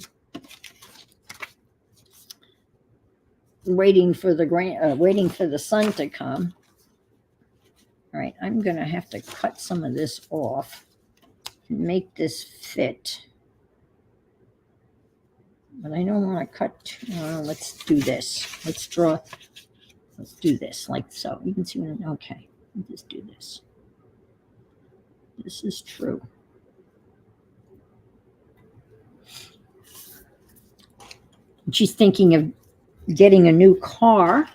waiting for the sun to come. All right, I'm gonna have to cut some of this off and make this fit. But I don't want to cut. Let's do this. Let's do this like so. You can see what okay. Let's do this. This is true. She's thinking of getting a new car,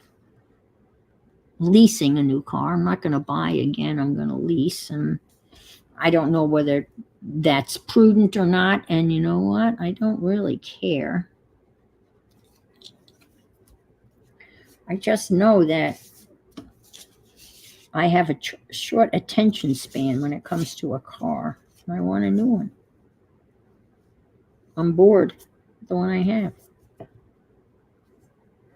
leasing a new car. I'm not going to buy again. I'm going to lease. And I don't know whether that's prudent or not. And you know what? I don't really care. I just know that I have a short attention span when it comes to a car. I want a new one. I'm bored with the one I have.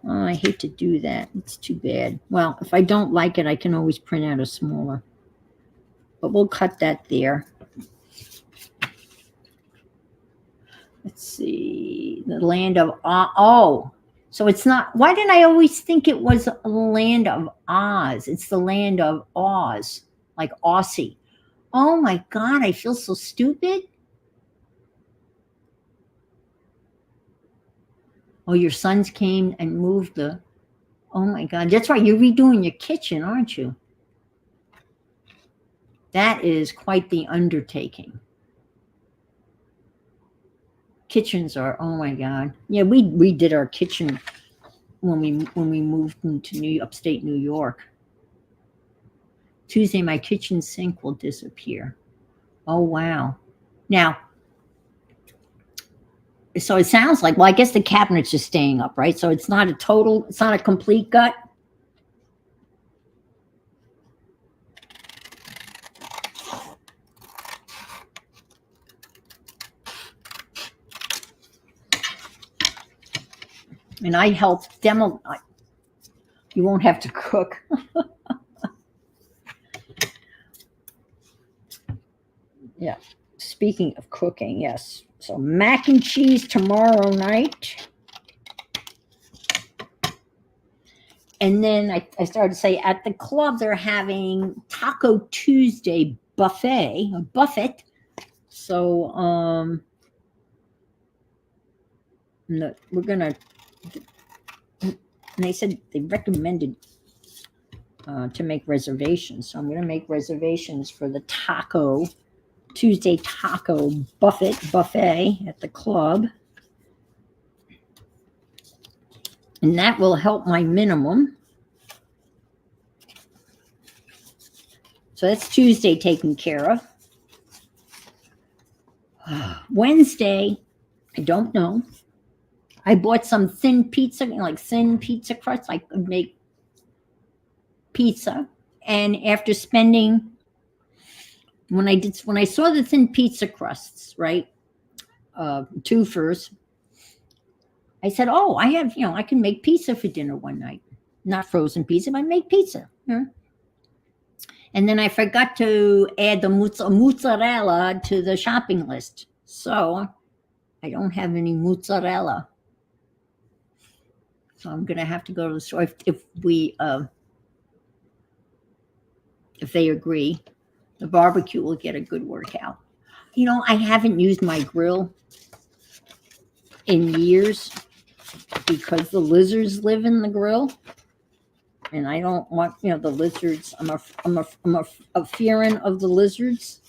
Oh, I hate to do that. It's too bad. Well, if I don't like it, I can always print out a smaller. But we'll cut that there. Let's see. The Land of oh. So it's not. Why did I always think it was the Land of Oz? It's the Land of Oz, like Aussie. Oh my God, I feel so stupid. Oh, your sons came and moved the. Oh my God, that's right. You're redoing your kitchen, aren't you? That is quite the undertaking. Kitchens are, oh my God. Yeah, we did our kitchen when we moved into upstate New York. Tuesday, my kitchen sink will disappear. Oh wow. Now, so it sounds like, well, I guess the cabinets are staying up, right? So it's not a complete gut. And I helped demo. You won't have to cook. Yeah. Speaking of cooking, yes. So mac and cheese tomorrow night. And then I started to say at the club they're having Taco Tuesday buffet, a buffet. So we're gonna. And they said they recommended to make reservations. So I'm going to make reservations for the Taco Tuesday taco buffet at the club. And that will help my minimum. So that's Tuesday taken care of. Wednesday, I don't know. I bought some thin pizza, like thin pizza crust. I could make pizza. And after spending, when I saw the thin pizza crusts, right, two first, I said, oh, I have, I can make pizza for dinner one night. Not frozen pizza, but make pizza. Yeah. And then I forgot to add the mozzarella to the shopping list. So I don't have any mozzarella. So I'm going to have to go to the store if they agree. The barbecue will get a good workout. I haven't used my grill in years because the lizards live in the grill. And I don't want, the lizards. I'm a fearing of the lizards.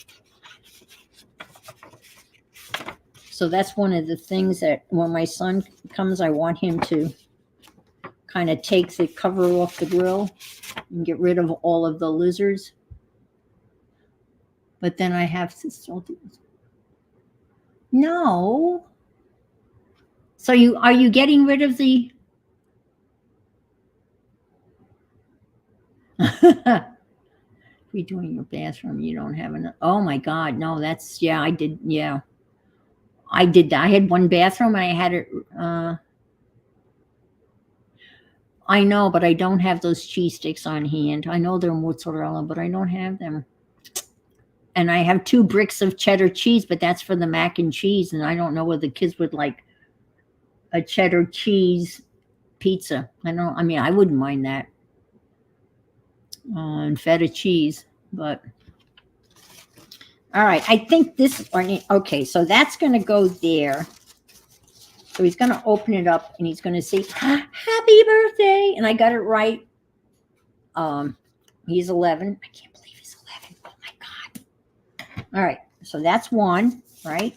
So that's one of the things that when my son comes, I want him to kind of take the cover off the grill and get rid of all of the lizards. But then I have to still do this. No. So are you getting rid of the redoing your bathroom? You don't have enough. Oh my God, no, that's I did, I did that. I had one bathroom and I had it I know, but I don't have those cheese sticks on hand. I know they're mozzarella, but I don't have them. And I have 2 bricks of cheddar cheese, but that's for the mac and cheese, and I don't know whether the kids would like a cheddar cheese pizza. I wouldn't mind that. And feta cheese, but all right, I think this, okay, so that's going to go there. So he's going to open it up and he's going to say, happy birthday. And I got it right. He's 11. I can't believe he's 11. Oh my God. All right. So that's one, right?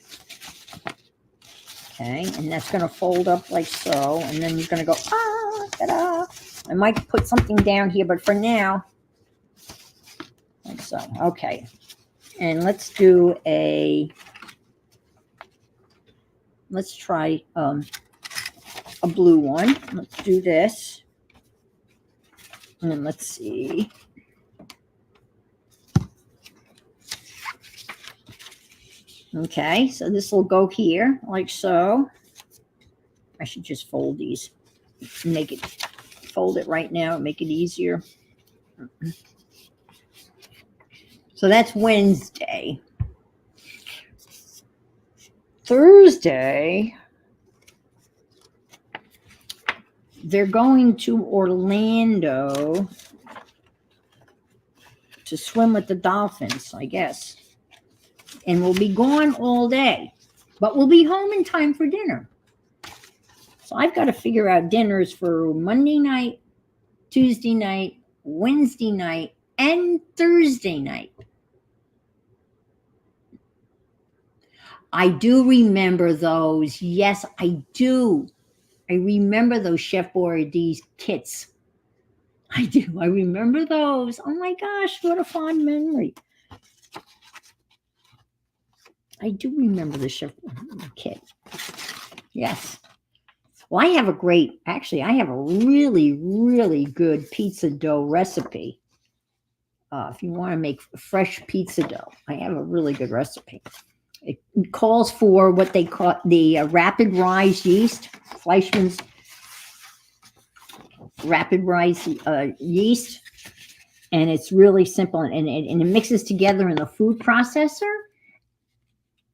Okay. And that's going to fold up like so. And then you're going to go, ta-da. I might put something down here, but for now, like so. Okay. And let's do let's try a blue one. Let's do this. And then let's see. Okay, so this will go here like so. I should just fold these. Fold it right now and make it easier. So that's Wednesday. Thursday, they're going to Orlando to swim with the dolphins, I guess. And we'll be gone all day, but we'll be home in time for dinner. So I've got to figure out dinners for Monday night, Tuesday night, Wednesday night, and Thursday night. I do remember those. Yes, I do. I remember those Chef Boyardee kits. I do. I remember those. Oh my gosh, what a fond memory. I do remember the Chef kit. Yes. Well, I have a really, really good pizza dough recipe. If you want to make fresh pizza dough, I have a really good recipe. It calls for what they call the rapid rise yeast, Fleischmann's rapid rise yeast. And it's really simple, and it mixes together in the food processor.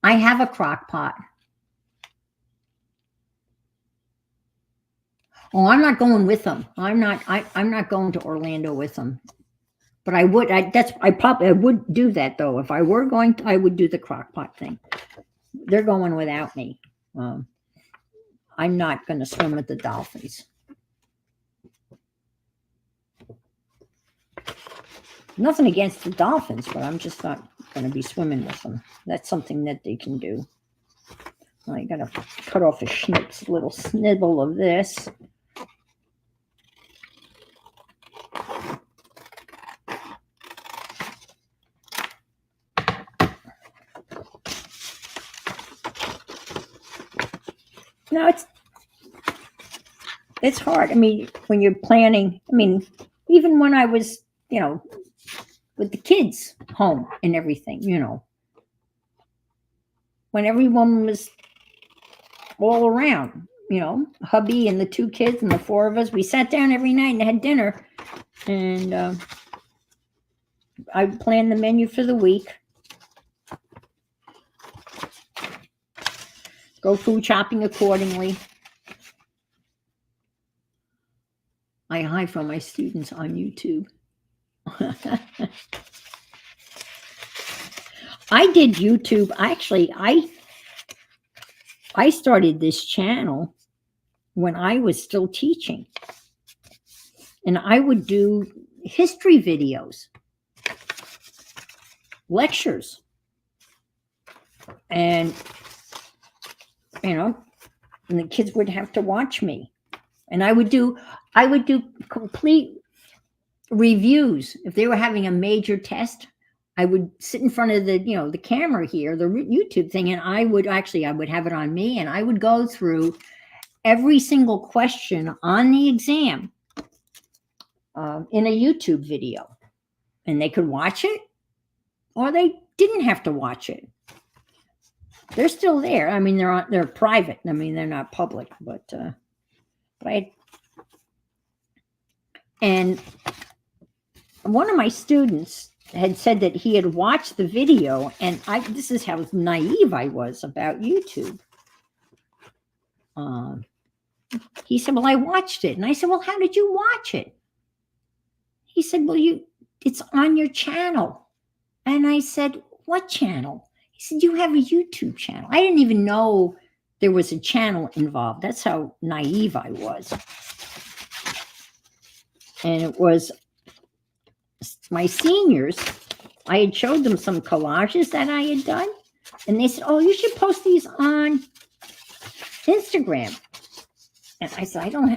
I have a crock pot. Oh, I'm not going with them. I'm not going to Orlando with them. But I would. I would do that though. If I were going to, I would do the crock pot thing. They're going without me. I'm not going to swim with the dolphins. Nothing against the dolphins, but I'm just not going to be swimming with them. That's something that they can do. I got to cut off a little snibble of this. No, it's hard. I mean, when you're planning, even when I was, with the kids home and everything, when everyone was all around, hubby and the 2 kids and the 4 of us, we sat down every night and had dinner. And I planned the menu for the week. Go food shopping accordingly. I hide from my students on YouTube. I did YouTube. Actually, I started this channel when I was still teaching. And I would do history videos, lectures, and, you know, and the kids would have to watch me. And I would do complete reviews. If they were having a major test, I would sit in front of the, the camera here, the YouTube thing, and I would have it on me, and I would go through every single question on the exam in a YouTube video, and they could watch it, or they didn't have to watch it. They're still there. I mean, they're private. I mean, they're not public, but and one of my students had said that he had watched the video, and this is how naive I was about YouTube. He said, well, I watched it. And I said, well, how did you watch it? He said, well, it's on your channel. And I said, what channel? He said, you have a YouTube channel. I didn't even know there was a channel involved. That's how naive I was. And it was my seniors. I had showed them some collages that I had done. And they said, oh, you should post these on Instagram. And I said, I don't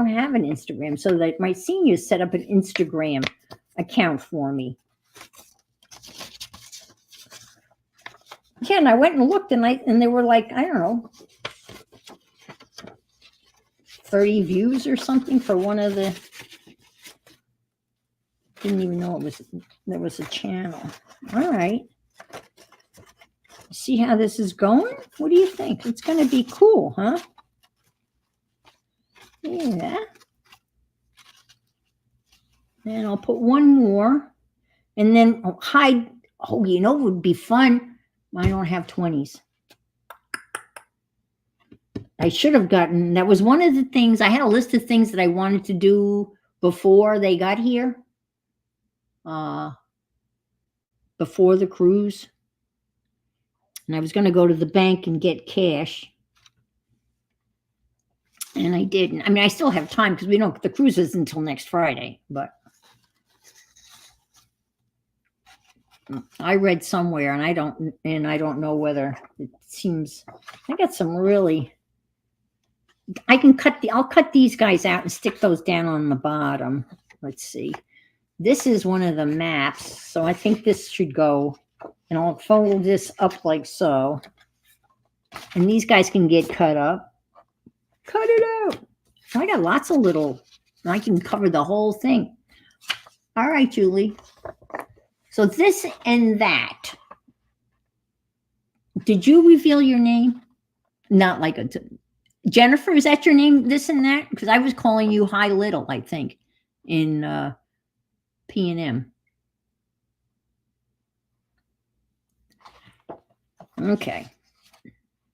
have an Instagram. So that my seniors set up an Instagram account for me. Yeah, and I went and looked, and they were like, I don't know, 30 views or something for one of the. Didn't even know there was a channel. All right. See how this is going? What do you think? It's going to be cool, huh? Yeah. And I'll put one more, and then I'll hide. Oh, it would be fun. I don't have 20s. I should have gotten, that was one of the things, I had a list of things that I wanted to do before they got here. Before the cruise. And I was going to go to the bank and get cash. And I didn't. I mean, I still have time because the cruise is until next Friday, but I read somewhere, and I don't know whether it seems, I got some really, I'll cut these guys out and stick those down on the bottom. Let's see. This is one of the maps. So I think this should go, and I'll fold this up like so. And these guys can get cut up. Cut it out. I got lots of little, I can cover the whole thing. All right, Julie. So this and that. Did you reveal your name? Not like a Jennifer, is that your name? This and that? Because I was calling you Hi Little, I think, in P&M. Okay.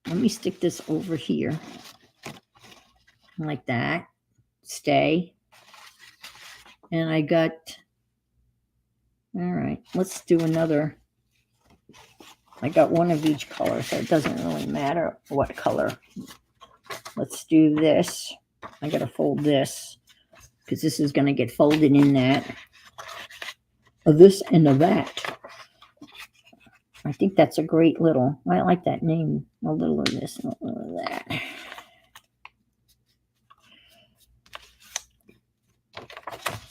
Let me stick this over here. Like that. Stay. And I got, all right, let's do another. I got one of each color, so it doesn't really matter what color. Let's do this. I got to fold this because this is going to get folded in that. Of this and of that. I think that's a great little, I like that name. A little of this and a little of that.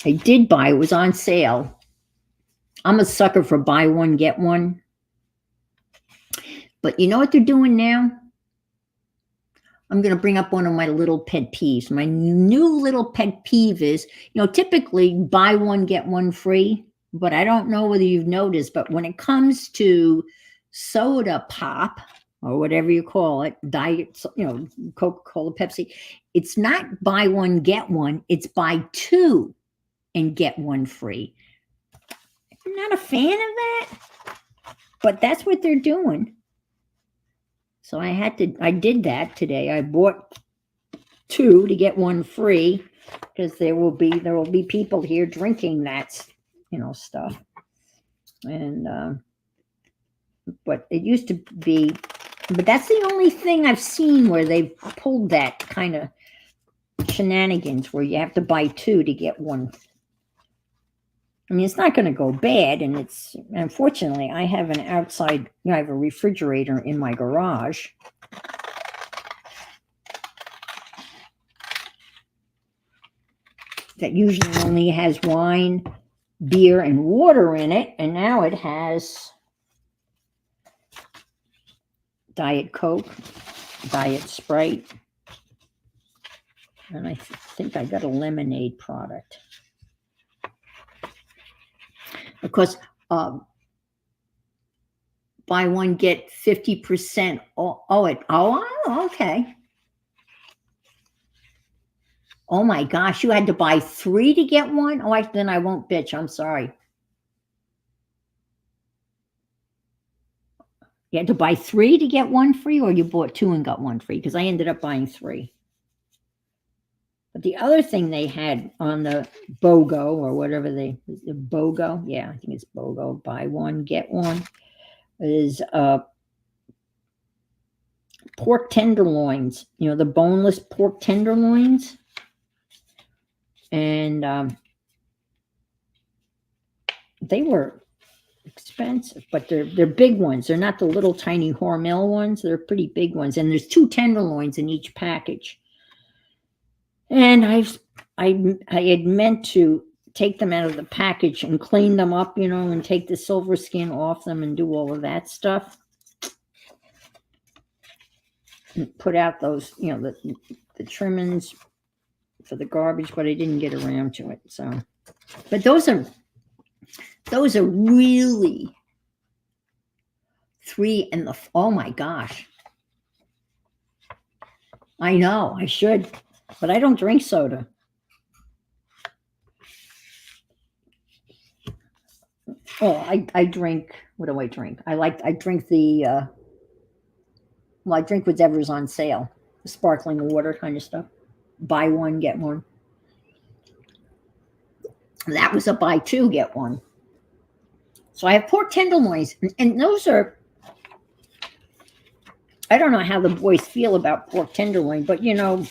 I did buy, it was on sale. I'm a sucker for buy one, get one. But you know what they're doing now? I'm going to bring up one of my little pet peeves. My new little pet peeve is, typically buy one, get one free. But I don't know whether you've noticed, but when it comes to soda pop, or whatever you call it, diet, Coca-Cola, Pepsi, it's not buy one, get one. It's buy two and get one free. I'm not a fan of that, but that's what they're doing. So I did that today. I bought two to get one free because there will be people here drinking that, stuff. And, but it used to be, but that's the only thing I've seen where they've pulled that kind of shenanigans where you have to buy two to get one. I mean, it's not going to go bad, and it's unfortunately I have an outside. I have a refrigerator in my garage. That usually only has wine, beer, and water in it, and now it has Diet Coke, Diet Sprite, and I think I got a lemonade product. Of course, buy one, get 50%. Okay. Oh my gosh, you had to buy three to get one? Oh, then I won't bitch. I'm sorry. You had to buy three to get one free, or you bought two and got one free? Because I ended up buying three. But the other thing they had on the BOGO or whatever the BOGO, yeah, I think it's BOGO, buy one, get one, is pork tenderloins, the boneless pork tenderloins. And they were expensive, but they're big ones. They're not the little tiny Hormel ones. They're pretty big ones. And there's 2 tenderloins in each package. And I had meant to take them out of the package and clean them up, and take the silver skin off them and do all of that stuff. And put out those, the trimmings for the garbage, but I didn't get around to it. So, but those are really oh my gosh. I know I should, but I don't drink soda. Oh, I drink, what do I drink? I drink I drink whatever's on sale, the sparkling water kind of stuff. Buy one, get one. That was a buy two, get one. So I have pork tenderloins, and those are, I don't know how the boys feel about pork tenderloin, but it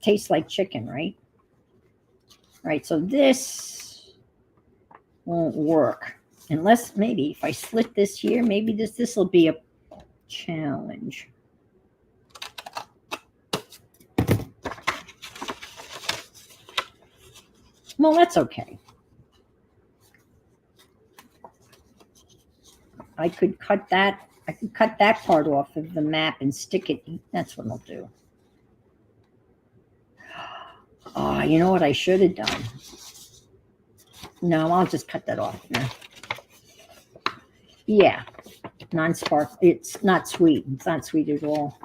tastes like chicken, right? Right, so this won't work unless maybe if I slit this here, maybe this will be a challenge. Well, that's okay. I could cut that part off of the map and stick it. That's what I'll do. Oh, you know what I should have done? No, I'll just cut that off. Yeah, non-spark. It's not sweet. It's not sweet at all.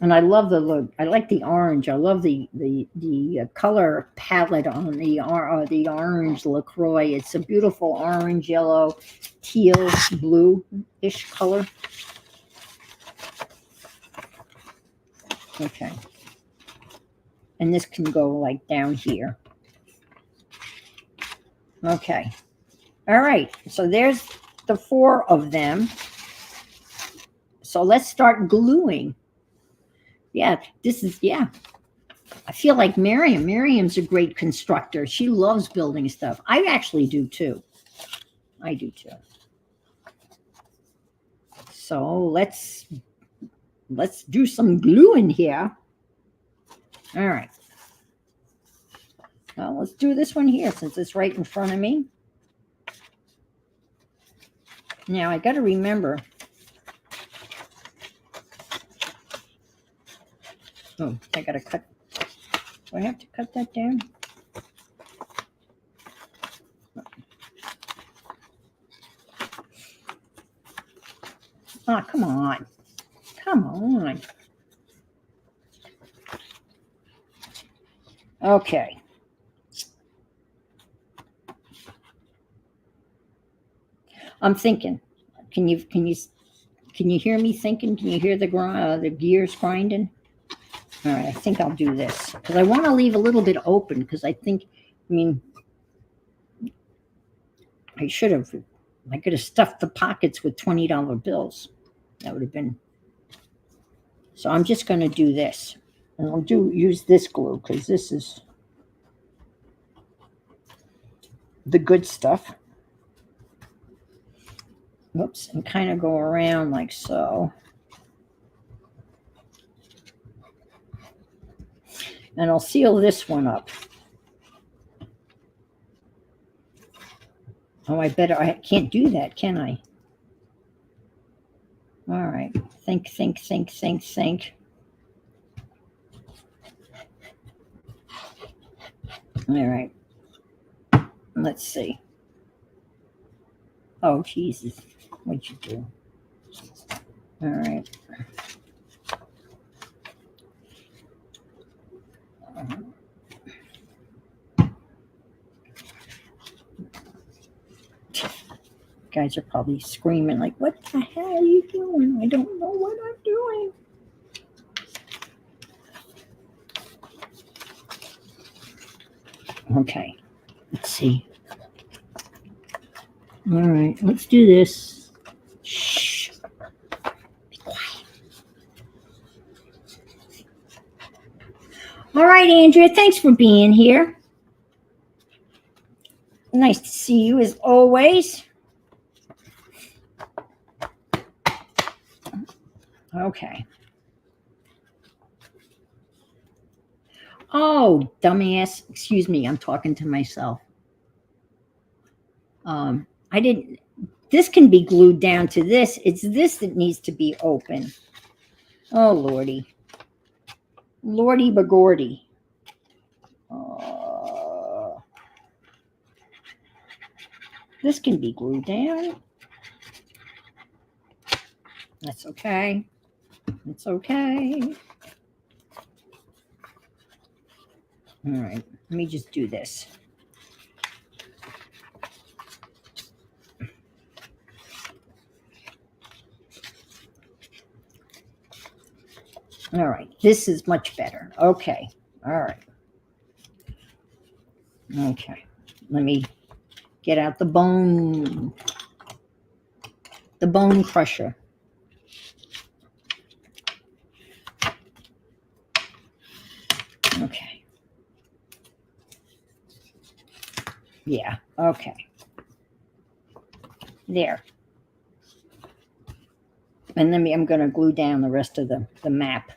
And I love the look. I like the orange. I love the color palette on the orange LaCroix. It's a beautiful orange, yellow, teal, blue-ish color. Okay. And this can go like down here. Okay. All right. So there's the 4 of them. So let's start gluing. Yeah, I feel like Miriam. Miriam's a great constructor. She loves building stuff. I actually do too. I do too. So let's do some gluing here. All right. Well, let's do this one here since it's right in front of me. Now I got to remember. Oh, I got to cut. Do I have to cut that down? Oh, come on. Come on. Okay. I'm thinking. Can you hear me thinking? Can you hear the gears grinding? All right, I think I'll do this because I want to leave a little bit open because I could have stuffed the pockets with $20 bills. That would have been. So I'm just going to do this. And I'll use this glue because this is the good stuff. Whoops, and kind of go around like so. And I'll seal this one up. Oh, I can't do that, can I? All right, think. All right, let's see. Oh, Jesus, what'd you do? All right. Guys are probably screaming like, what the hell are you doing? I don't know what I'm doing. Okay, let's see. All right, let's do this. Shh. Be quiet. All right, Andrea, thanks for being here. Nice to see you as always. Okay. Oh, dumbass. Excuse me, I'm talking to myself. I didn't, this can be glued down to this. It's this that needs to be open. Oh, Lordy. Lordy Bagordy. This can be glued down. That's okay. It's okay. All right, let me just do this. All right, this is much better. Okay, all right. Okay, let me get out the bone crusher. Okay. Yeah, okay. There. And then I'm going to glue down the rest of the map.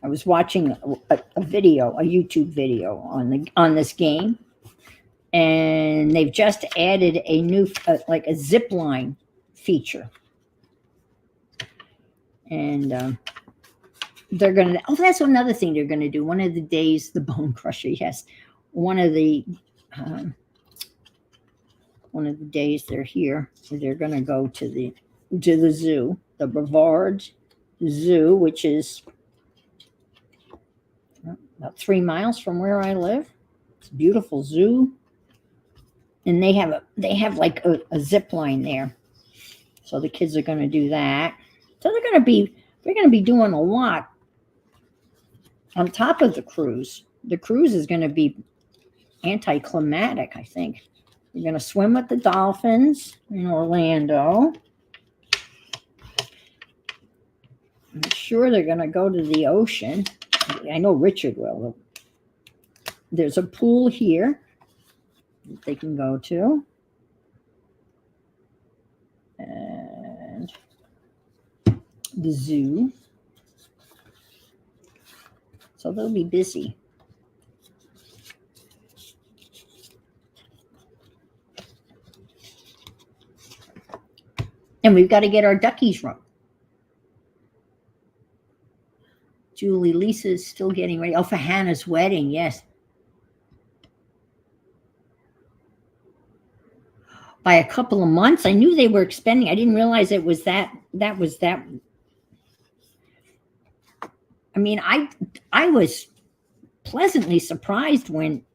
I was watching a video, a YouTube video on this game, and they've just added a new like a zip line feature, and they're gonna. Oh, that's another thing they're gonna do. One of the days, the bone crusher. Yes, one of the days they're here, they're gonna go to the zoo, the Brevard Zoo, which is about 3 miles from where I live. It's a beautiful zoo, and they have like a zip line there, so the kids are going to do that. So they're going to be doing a lot on top of the cruise. The cruise is going to be anticlimactic, I think. You're going to swim with the dolphins in Orlando. I'm sure they're going to go to the ocean. I know Richard will. There's a pool here that they can go to. And the zoo. So they'll be busy. And we've got to get our duckies run. Julie, Lisa's still getting ready. Oh, for Hannah's wedding, yes. By a couple of months. I knew they were expanding. I didn't realize it was that was that. I mean, I was pleasantly surprised when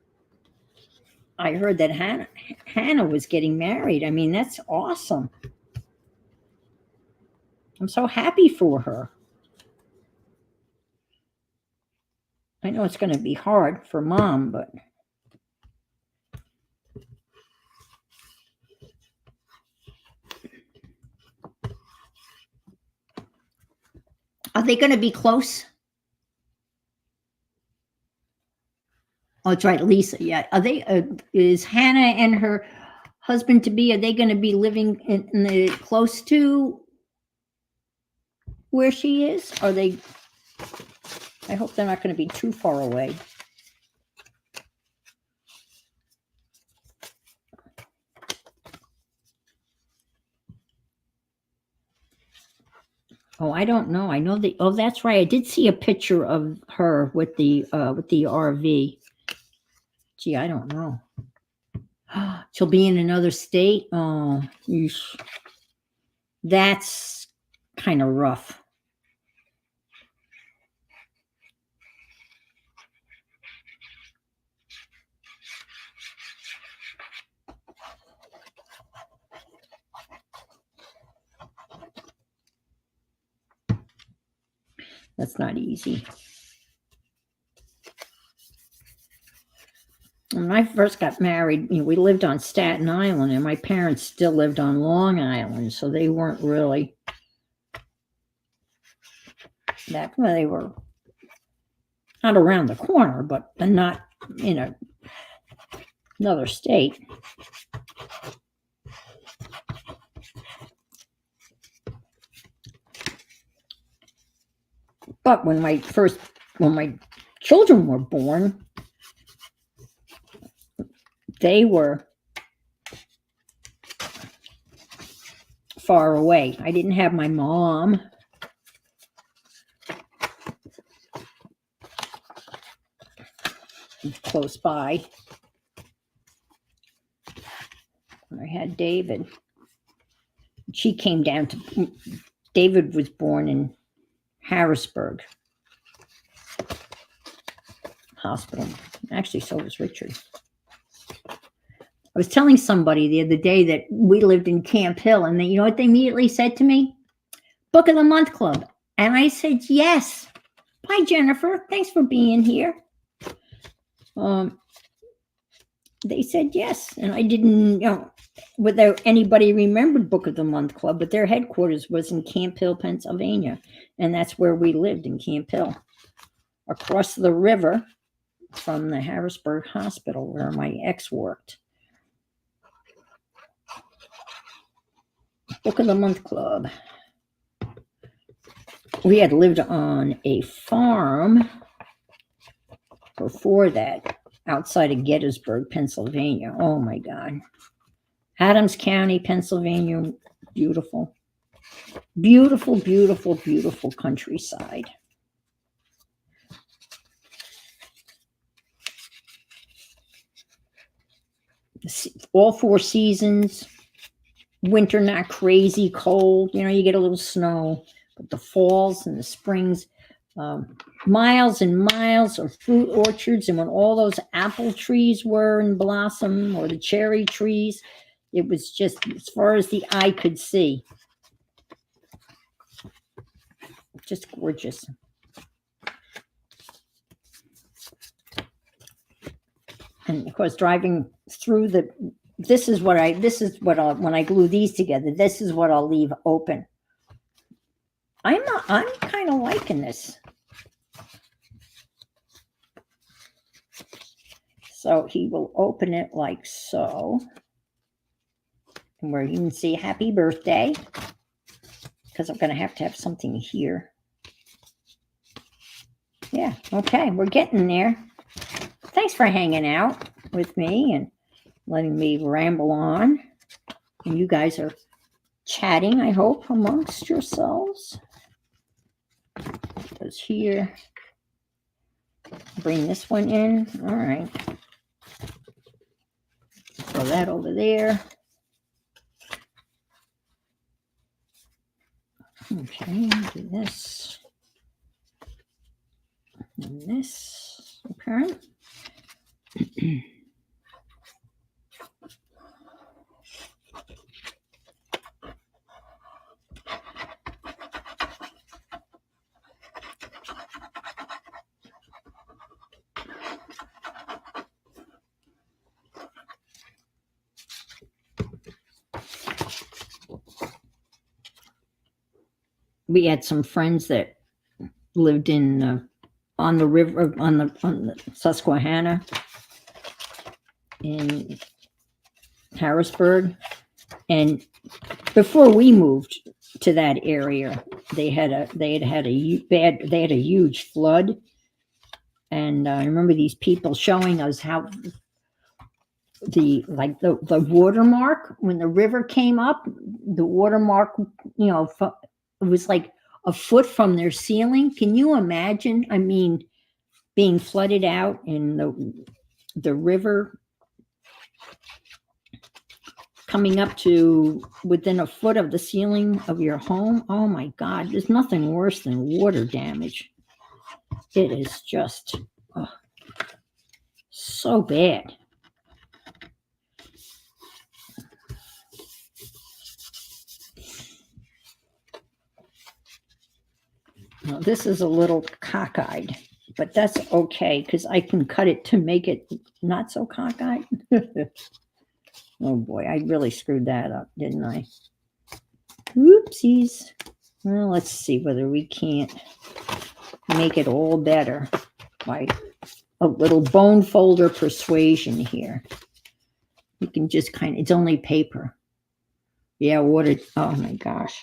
I heard that Hannah was getting married. I mean, that's awesome. I'm so happy for her. I know it's going to be hard for Mom, but they going to be close? Oh, that's right, Lisa. Yeah. Are they? Is Hannah and her husband to be? Are they going to be living in the close to where she is? Are they? I hope they're not going to be too far away. Oh, I don't know. I know the. Oh, that's right. I did see a picture of her with the RV. Gee, I don't know. She'll be in another state. Oh, yeesh. That's kind of rough. That's not easy. When I first got married, we lived on Staten Island, and my parents still lived on Long Island, so they weren't really that. Well, they were not around the corner, but not in another state. But when my children were born, they were far away. I didn't have my mom. Close by. I had David. She came down to. David was born in Harrisburg Hospital. Actually, so was Richard. I was telling somebody the other day that we lived in Camp Hill, and you know what they immediately said to me? Book of the Month Club. And I said, yes. Hi, Jennifer. Thanks for being here. They said yes. And I didn't, whether anybody remembered Book of the Month Club, but their headquarters was in Camp Hill, Pennsylvania. And that's where we lived, in Camp Hill, across the river from the Harrisburg Hospital where my ex worked. Book of the Month Club. We had lived on a farm before that, outside of Gettysburg, Pennsylvania. Oh my God. Adams County, Pennsylvania, beautiful. Beautiful, beautiful, beautiful countryside. All 4 seasons. Winter, not crazy cold. You get a little snow. But the falls and the springs, miles and miles of fruit orchards. And when all those apple trees were in blossom, or the cherry trees, it was just as far as the eye could see. Just gorgeous. And of course, driving through this is what when I glue these together, this is what I'll leave open. I'm kind of liking this. So he will open it like so, and where you can see happy birthday, because I'm going to have something here. Yeah, okay, we're getting there. Thanks for hanging out with me and letting me ramble on. And you guys are chatting, I hope, amongst yourselves. Goes here. Bring this one in. All right. Throw that over there. Okay, do this. And this. Okay. We had some friends that lived in on the river on the Susquehanna in Harrisburg, and before we moved to that area, they had a huge flood, and I remember these people showing us how the watermark when the river came up, the watermark, it was like a foot from their ceiling. Can you imagine? I mean, being flooded out in the river coming up to within a foot of the ceiling of your home. Oh my God, there's nothing worse than water damage. It is just so bad. Now, this is a little cockeyed, but that's okay because I can cut it to make it not so cockeyed. Oh boy, I really screwed that up, didn't I? Oopsies. Well, let's see whether we can't make it all better by a little bone folder persuasion here. You can just it's only paper. Yeah, water. Oh my gosh.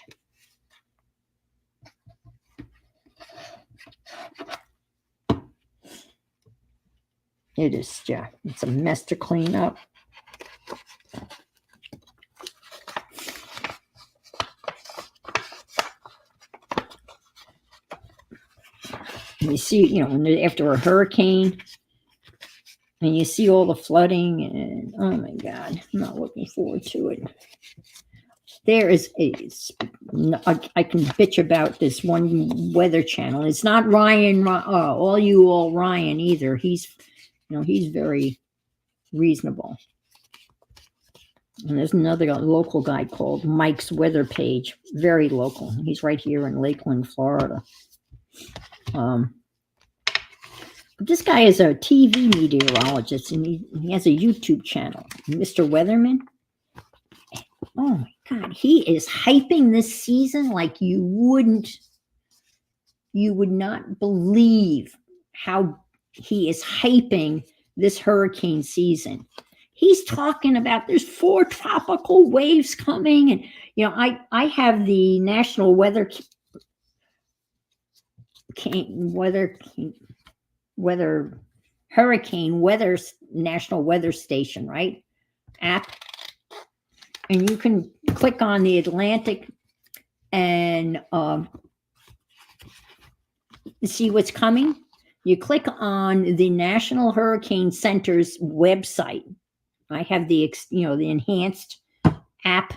It is, yeah, it's a mess to clean up. You see, after a hurricane, and you see all the flooding, and oh my God, I'm not looking forward to it. There is I can bitch about this one weather channel. It's not Ryan, all Ryan either. He's very reasonable. And there's another local guy called Mike's Weather Page, very local. He's right here in Lakeland, Florida. But this guy is a TV meteorologist, and he has a YouTube channel, Mr. Weatherman. Oh my God, he is hyping this season like you would not believe how he is hyping this hurricane season. He's talking about there's 4 tropical waves coming, and I have the National Hurricane Weather National Weather Station, right? App. And you can click on the Atlantic and see what's coming. You click on the National Hurricane Center's website. I have the enhanced app,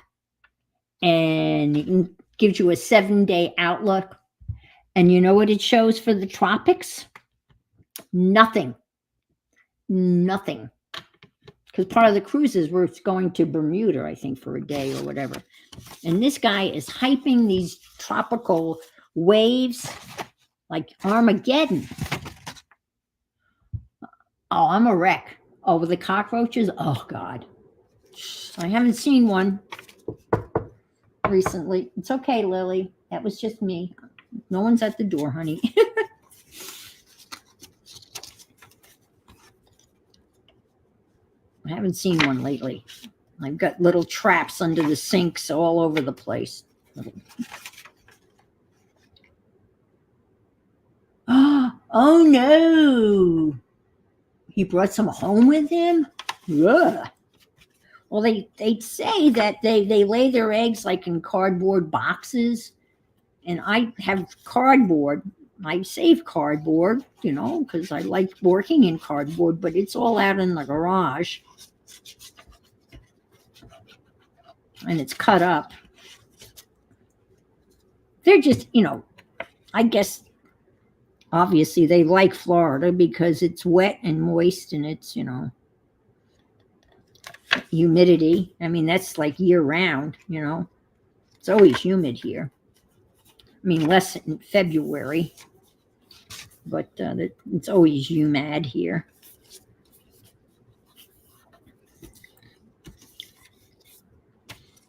and it gives you a 7-day outlook. And you know what it shows for the tropics? Nothing. Because part of the cruises were going to Bermuda, I think, for a day or whatever. And this guy is hyping these tropical waves like Armageddon. Oh, I'm a wreck. Oh, with the cockroaches? Oh, God. I haven't seen one recently. It's okay, Lily. That was just me. No one's at the door, honey. I haven't seen one lately. I've got little traps under the sinks all over the place. Oh no! He brought some home with him? Ugh. Well, they say that they lay their eggs like in cardboard boxes, and I have cardboard. I save cardboard, because I like working in cardboard, but it's all out in the garage. And it's cut up. They're just, I guess, obviously they like Florida because it's wet and moist, and it's, humidity. I mean, that's like year round, It's always humid here. I mean, less in February, but it's always humid here.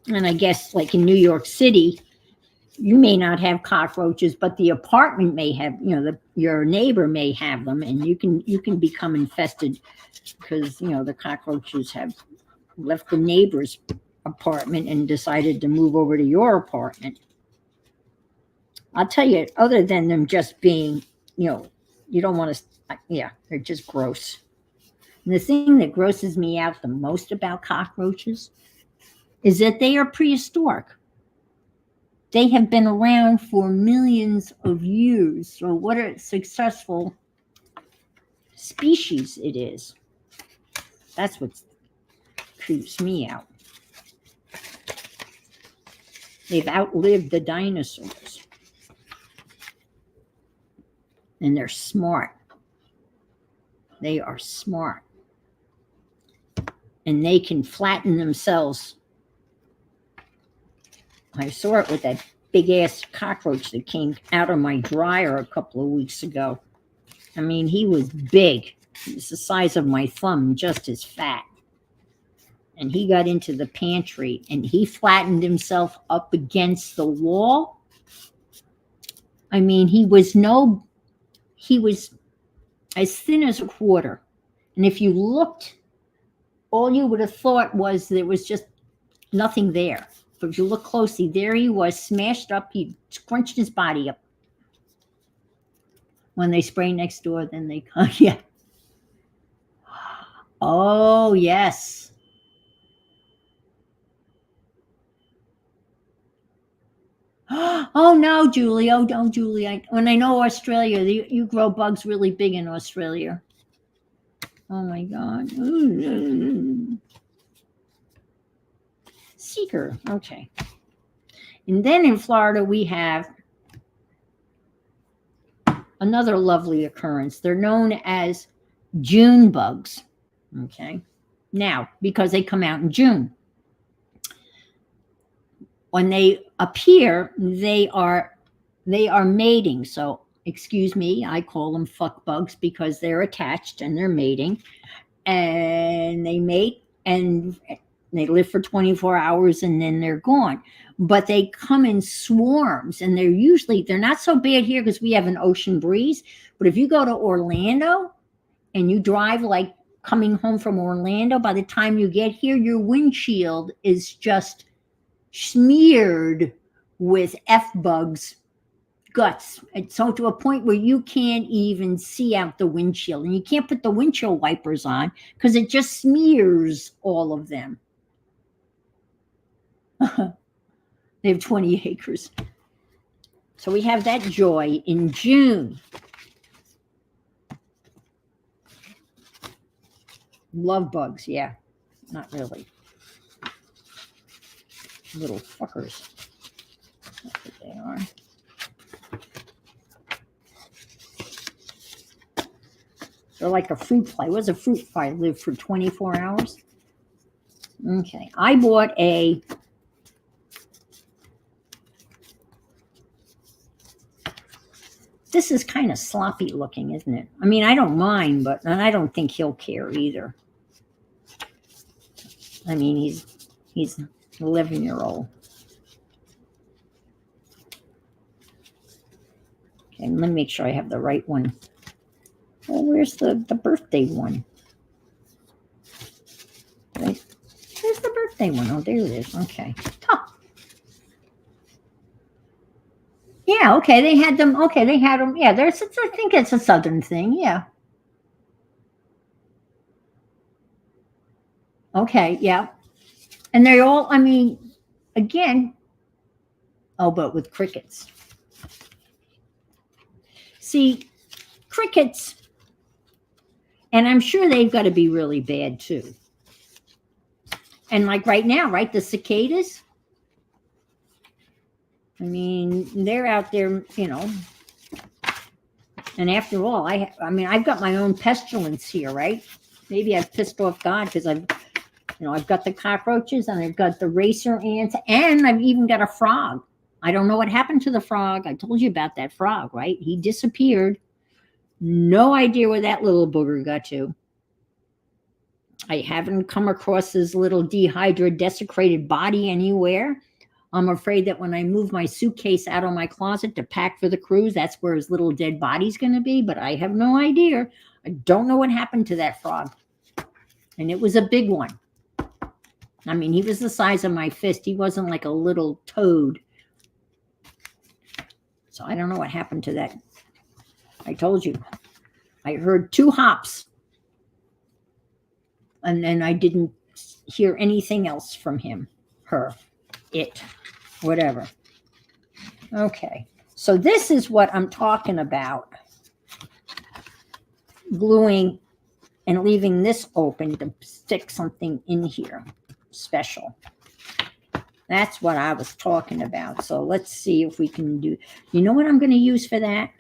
And I guess like in New York City, You may not have cockroaches, but the apartment may have, your neighbor may have them, and you can become infested because the cockroaches have left the neighbor's apartment and decided to move over to your apartment. I'll tell you, other than them just being, you don't want to, yeah, they're just gross. And the thing that grosses me out the most about cockroaches is that they are prehistoric. They have been around for millions of years. So, what a successful species it is. That's what creeps me out. They've outlived the dinosaurs. And they're smart. They are smart. And they can flatten themselves. I saw it with that big ass cockroach that came out of my dryer a couple of weeks ago. I mean, he was big. He was the size of my thumb, just as fat. And he got into the pantry and he flattened himself up against the wall. I mean, he was as thin as a quarter. And if you looked, all you would have thought was there was just nothing there. But if you look closely, there he was, smashed up. He scrunched his body up. When they spray next door, then they come. Yeah. Oh, yes. Oh, no, Julie. Oh, no, Julie. When I know Australia, you grow bugs really big in Australia. Oh, my God. Seeker. Okay. And then in Florida, we have another lovely occurrence. They're known as June bugs. Okay. Now, because they come out in June. When they appear, they are mating. So, excuse me, I call them fuck bugs because they're attached and they're mating. And they mate and they live for 24 hours and then they're gone. But they come in swarms and they're not so bad here because we have an ocean breeze. But if you go to Orlando and you drive like coming home from Orlando, by the time you get here, your windshield is just smeared with F bugs guts. And so to a point where you can't even see out the windshield and you can't put the windshield wipers on because it just smears all of them. They have 20 acres. So we have that joy in June. Love bugs, yeah. Not really. Little fuckers. That's what they are. They're like a fruit fly. What does a fruit fly live for 24 hours? Okay. I bought this is kind of sloppy looking, isn't it? I mean, I don't mind, but I don't think he'll care either. I mean, he's an 11-year-old. Okay, let me make sure I have the right one. Well, where's the birthday one? Where's the birthday one? Oh, there it is. Okay. Huh. Yeah, okay. They had them. Okay, they had them. Yeah, I think it's a southern thing. Yeah. Okay, yeah. And they're all, I mean, again, but with crickets. See, crickets, and I'm sure they've got to be really bad too. And like right now, right, the cicadas, I mean, they're out there, and after all, I've got my own pestilence here, right? Maybe I've pissed off God because I've got the cockroaches and I've got the racer ants and I've even got a frog. I don't know what happened to the frog. I told you about that frog, right? He disappeared. No idea where that little booger got to. I haven't come across his little dehydrated, desecrated body anywhere. I'm afraid that when I move my suitcase out of my closet to pack for the cruise, that's where his little dead body's going to be. But I have no idea. I don't know what happened to that frog. And it was a big one. I mean, he was the size of my fist. He wasn't like a little toad. So I don't know what happened to that. I told you. I heard 2 hops. And then I didn't hear anything else from him, her, it, whatever. Okay. So this is what I'm talking about. Gluing and leaving this open to stick something in here special. That's what I was talking about. So let's see if we can do. You know what I'm going to use for that?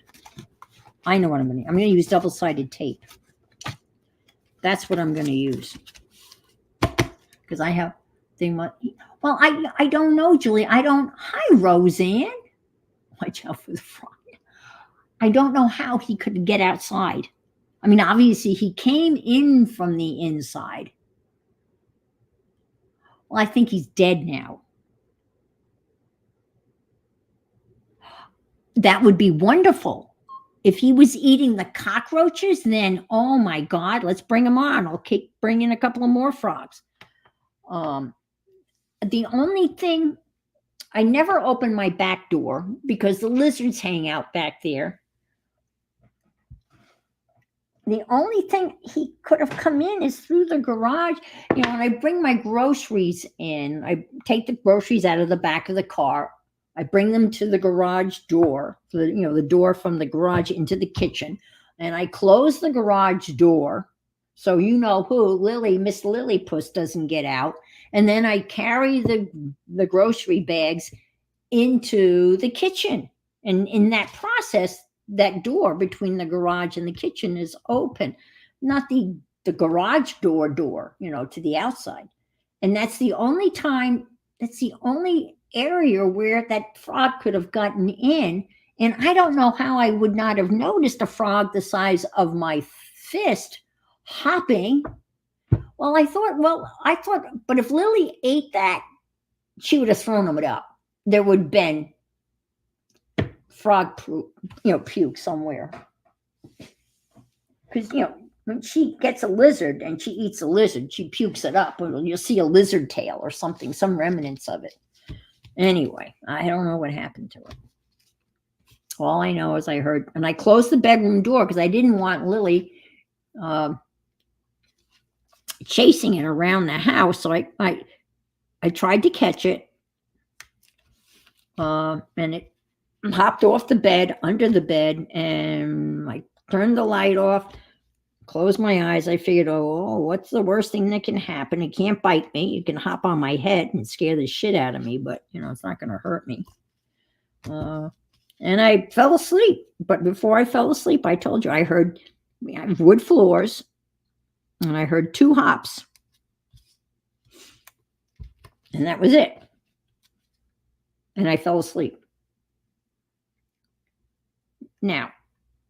I know what I'm going to use double-sided tape. That's what I'm going to use. Because I have thing. Well, I don't know, Julie. I don't. Hi, Roseanne. Watch out for the frog. I don't know how he could get outside. I mean, obviously he came in from the inside. Well, I think he's dead now. That would be wonderful. If he was eating the cockroaches, then, oh my God, let's bring him on. I'll bring in a couple of more frogs. The only thing, I never open my back door because the lizards hang out back there. The only thing he could have come in is through the garage. You know, when I bring my groceries in, I take the groceries out of the back of the car. I bring them to the garage door, the door from the garage into the kitchen. And I close the garage door. So you know who, Miss Lilypuss doesn't get out. And then I carry the grocery bags into the kitchen. And in that process, that door between the garage and the kitchen is open, not the garage door, to the outside. And that's the only area where that frog could have gotten in. And I don't know how I would not have noticed a frog the size of my fist hopping. Well, I thought, but if Lily ate that, she would have thrown it up. There would have been frog puke somewhere. Because, when she gets a lizard and she eats a lizard, she pukes it up. You'll see a lizard tail or something, some remnants of it. Anyway, I don't know what happened to it. All I know is I heard, and I closed the bedroom door because I didn't want Lily chasing it around the house. So I tried to catch it, and it hopped off the bed, under the bed, and I turned the light off, closed my eyes. I figured, what's the worst thing that can happen? It can't bite me. It can hop on my head and scare the shit out of me, but, it's not going to hurt me. And I fell asleep. But before I fell asleep, I told you, I heard wood floors, and I heard 2 hops. And that was it. And I fell asleep. Now,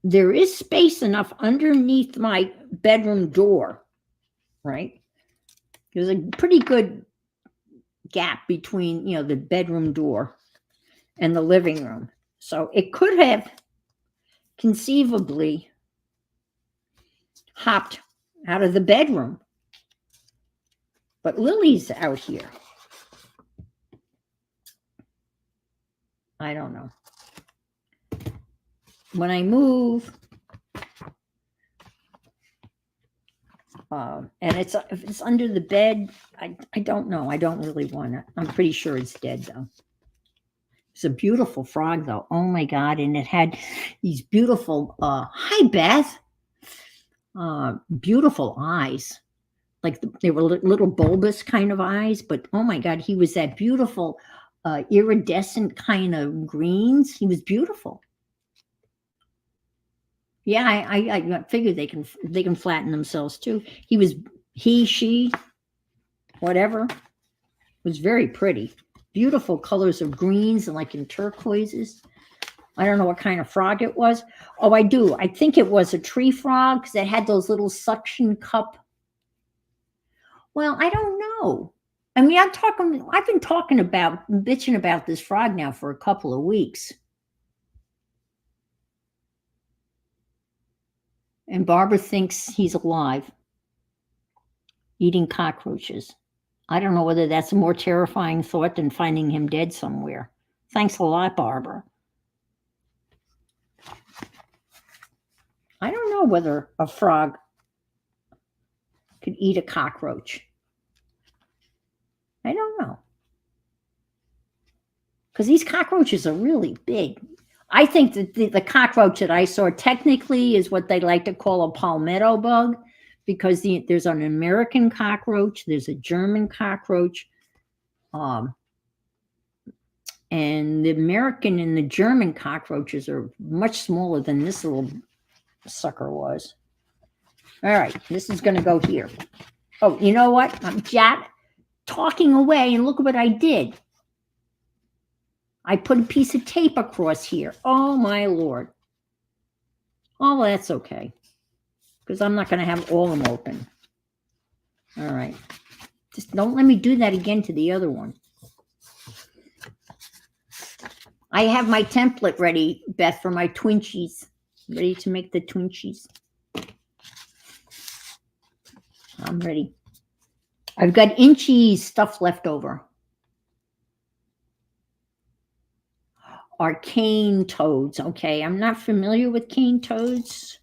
there is space enough underneath my bedroom door, right? There's a pretty good gap between, the bedroom door and the living room. So it could have conceivably hopped out of the bedroom. But Lily's out here. I don't know. When I move, and if it's under the bed, I don't know. I don't really want it. I'm pretty sure it's dead, though. It's a beautiful frog, though. Oh, my God. And it had these beautiful, hi, Beth, beautiful eyes. Like they were little bulbous kind of eyes. But, oh, my God, he was that beautiful, iridescent kind of greens. He was beautiful. Yeah, I figured they can flatten themselves too. She, whatever, was very pretty. Beautiful colors of greens and like in turquoises. I don't know what kind of frog it was. Oh, I do. I think it was a tree frog because it had those little suction cup. Well, I don't know. I mean, I've been bitching about this frog now for a couple of weeks. And Barbara thinks he's alive, eating cockroaches. I don't know whether that's a more terrifying thought than finding him dead somewhere. Thanks a lot, Barbara. I don't know whether a frog could eat a cockroach. I don't know. Because these cockroaches are really big. I think that the cockroach that I saw technically is what they like to call a palmetto bug, because there's an American cockroach, there's a German cockroach, and the American and the German cockroaches are much smaller than this little sucker was. All right, this is going to go here. Oh, you know what? I'm talking away, and look at what I did. I put a piece of tape across here. Oh, my Lord. Oh, that's okay, because I'm not going to have all of them open. All right. Just don't let me do that again to the other one. I have my template ready, Beth, for my Twinchies. Ready to make the Twinchies. I'm ready. I've got Inchies stuff left over. Are cane toads. Okay, I'm not familiar with cane toads.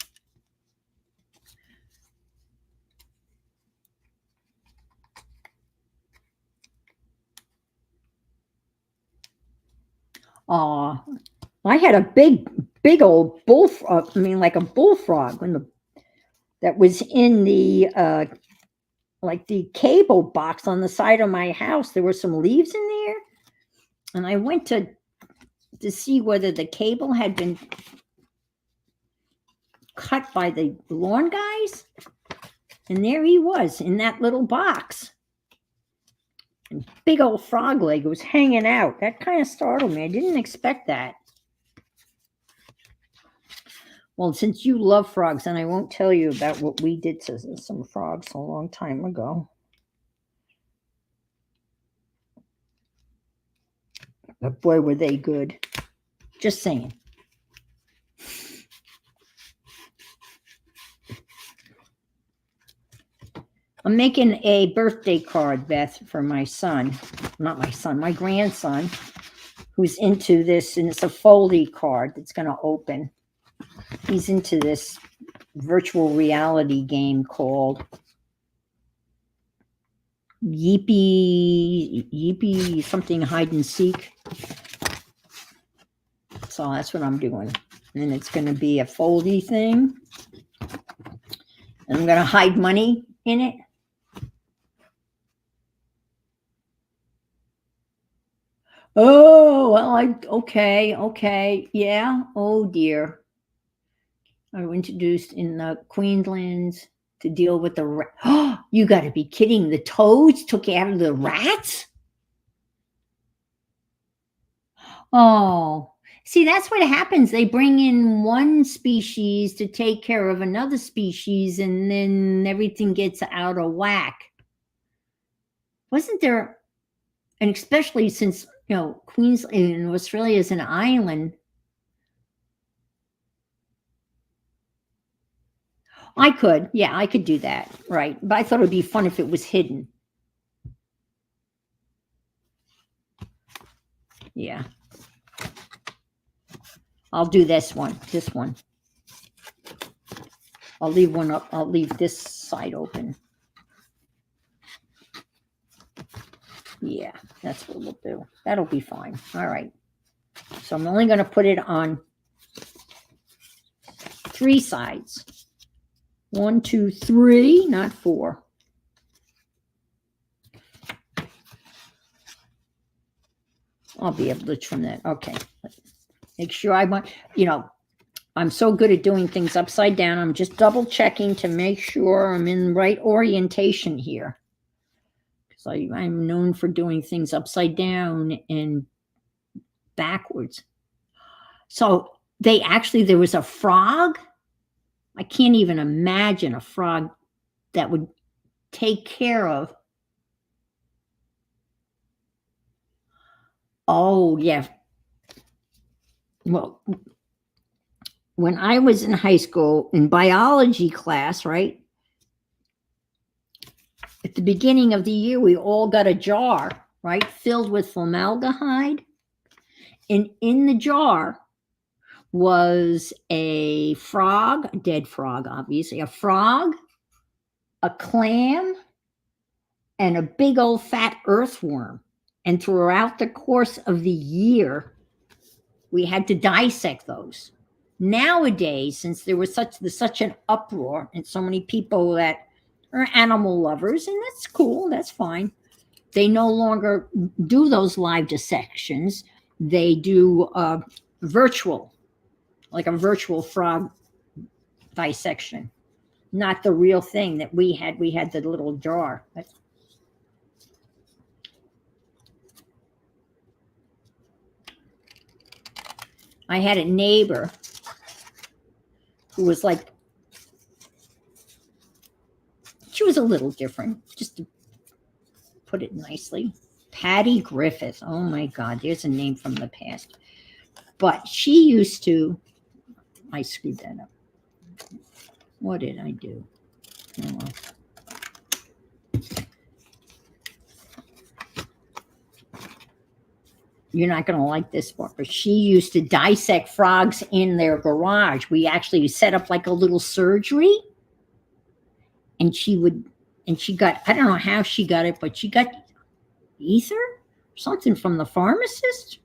I had a big old like a bullfrog that was in the like the cable box on the side of my house. There were some leaves in there, and I went to see whether the cable had been cut by the lawn guys, and there he was in that little box. And big old frog leg was hanging out. That kind of startled me. I didn't expect that. Well, since you love frogs, and I won't tell you about what we did to some frogs a long time ago. But boy, were they good. Just saying. I'm making a birthday card, Beth, for my son. Not my son, my grandson, who's into this, and it's a foldy card that's going to open. He's into this virtual reality game called Yeepy something hide and seek. So that's what I'm doing. And it's going to be a foldy thing. And I'm going to hide money in it. Oh, well, okay. Yeah. Oh, dear. I was introduced in the Queenslands to deal with the oh, you got to be kidding. The toads took out of the rats? Oh, see, that's what happens. They bring in one species to take care of another species, and then everything gets out of whack. Wasn't there, and especially since, Queensland and Australia is an island, I could do that, right? But I thought it would be fun if it was hidden. Yeah. I'll do this one. I'll leave one up. I'll leave this side open. Yeah, that's what we'll do. That'll be fine. All right. So I'm only going to put it on 3 sides. 1, 2, 3, not 4. I'll be able to trim that. Okay. Make sure I'm so good at doing things upside down. I'm just double checking to make sure I'm in the right orientation here. Because I'm known for doing things upside down and backwards. So there was a frog. I can't even imagine a frog that would take care of Oh, yeah. Well, when I was in high school in biology class, right? At the beginning of the year, we all got a jar, right, filled with formaldehyde. And in the jar was a frog, a dead frog, obviously, a frog, a clam, and a big old fat earthworm. And throughout the course of the year, we had to dissect those. Nowadays, since there was such an uproar and so many people that are animal lovers, and that's cool, that's fine. They no longer do those live dissections. They do virtual, like a virtual frog dissection, not the real thing that we had. We had the little jar. I had a neighbor who was like, she was a little different, just to put it nicely. Patty Griffith. Oh my God, there's a name from the past. But she used to, I screwed that up. What did I do? Oh, well. You're not going to like this part, but she used to dissect frogs in their garage. We actually set up like a little surgery, and she got, I don't know how she got it, but she got ether, something from the pharmacist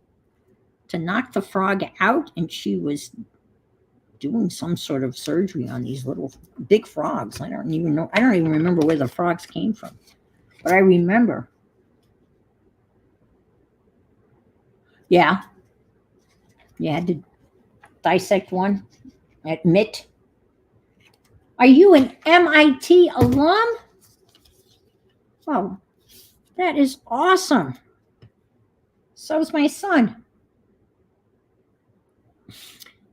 to knock the frog out, and she was doing some sort of surgery on these little big frogs. I don't even remember where the frogs came from, but I remember. Yeah. You had to dissect one at MIT. Are you an MIT alum? Oh, that is awesome. So is my son.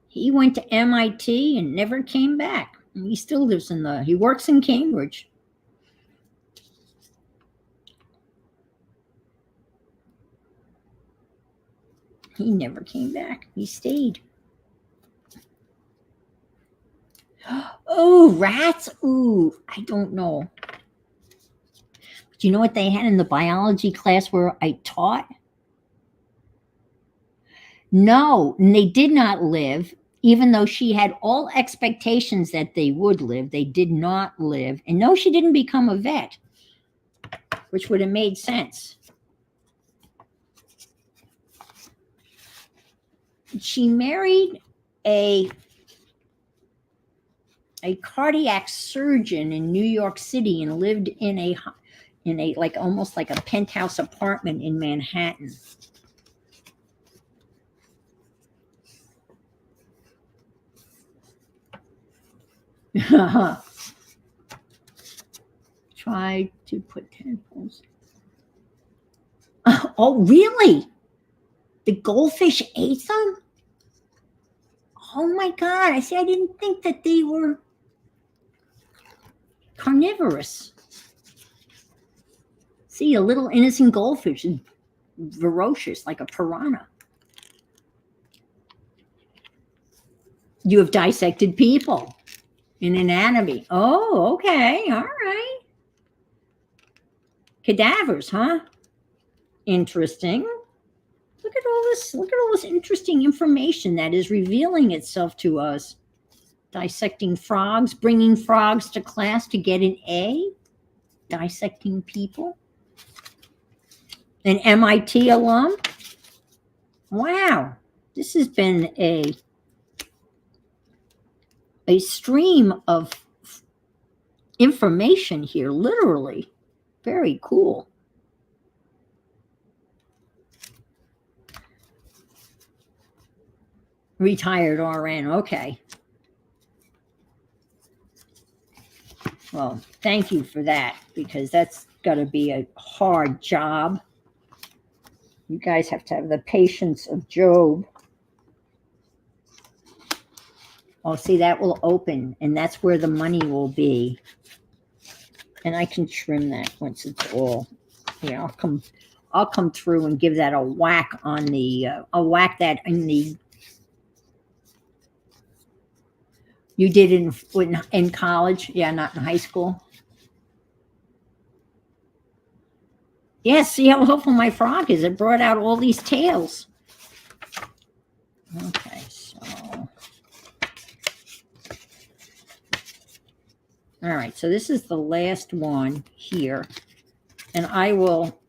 He went to MIT and never came back. And he still lives he works in Cambridge. He never came back. He stayed. Oh, rats. Ooh, I don't know. Do you know what they had in the biology class where I taught? No, and they did not live, even though she had all expectations that they would live. They did not live. And no, she didn't become a vet, which would have made sense. She married a cardiac surgeon in New York City and lived in a like almost like a penthouse apartment in Manhattan. Try to put tadpoles. Oh, really? The goldfish ate them? Oh my God. I didn't think that they were carnivorous. See, a little innocent goldfish is ferocious like a piranha. You have dissected people in anatomy. Oh, okay. All right. Cadavers, huh? Interesting. Look at all this interesting information that is revealing itself to us. Dissecting frogs, bringing frogs to class to get an A, dissecting people. An MIT alum. Wow, this has been a stream of information here, literally. Very cool. Retired RN, okay. Well, thank you for that, because that's got to be a hard job. You guys have to have the patience of Job. Oh, see, that will open, and that's where the money will be. And I can trim that once it's all. Yeah, I'll come through and give that a whack on the. I'll whack that in the. You did in college, yeah, not in high school. Yeah, see how helpful my frog is. It brought out all these tails. Okay, so. All right, so this is the last one here. And I will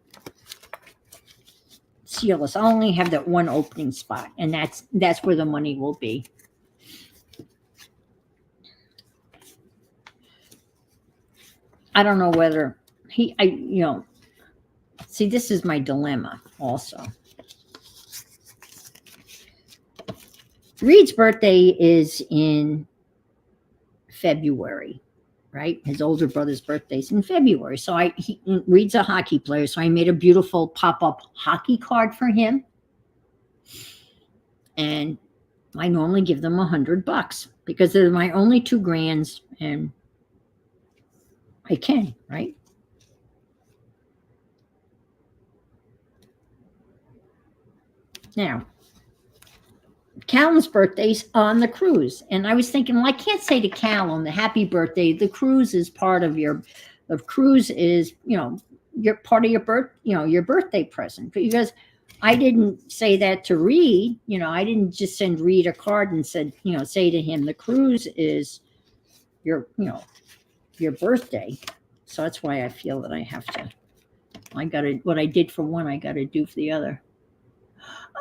seal this. I only have that one opening spot, and that's where the money will be. I don't know whether see, this is my dilemma also. Reed's birthday is in February, right? His older brother's birthday's in February. So Reed's a hockey player, so I made a beautiful pop-up hockey card for him. And I normally give them $100 because they're my only 2 grands, and I can, right? Now, Callum's birthday's on the cruise. And I was thinking, well, I can't say to Callum, the happy birthday. The cruise is part of the cruise is, your part of your birthday present. Because I didn't say that to Reed. I didn't just send Reed a card and said, say to him, the cruise is your birthday. So that's why I feel that I have to, what I did for one, I got to do for the other.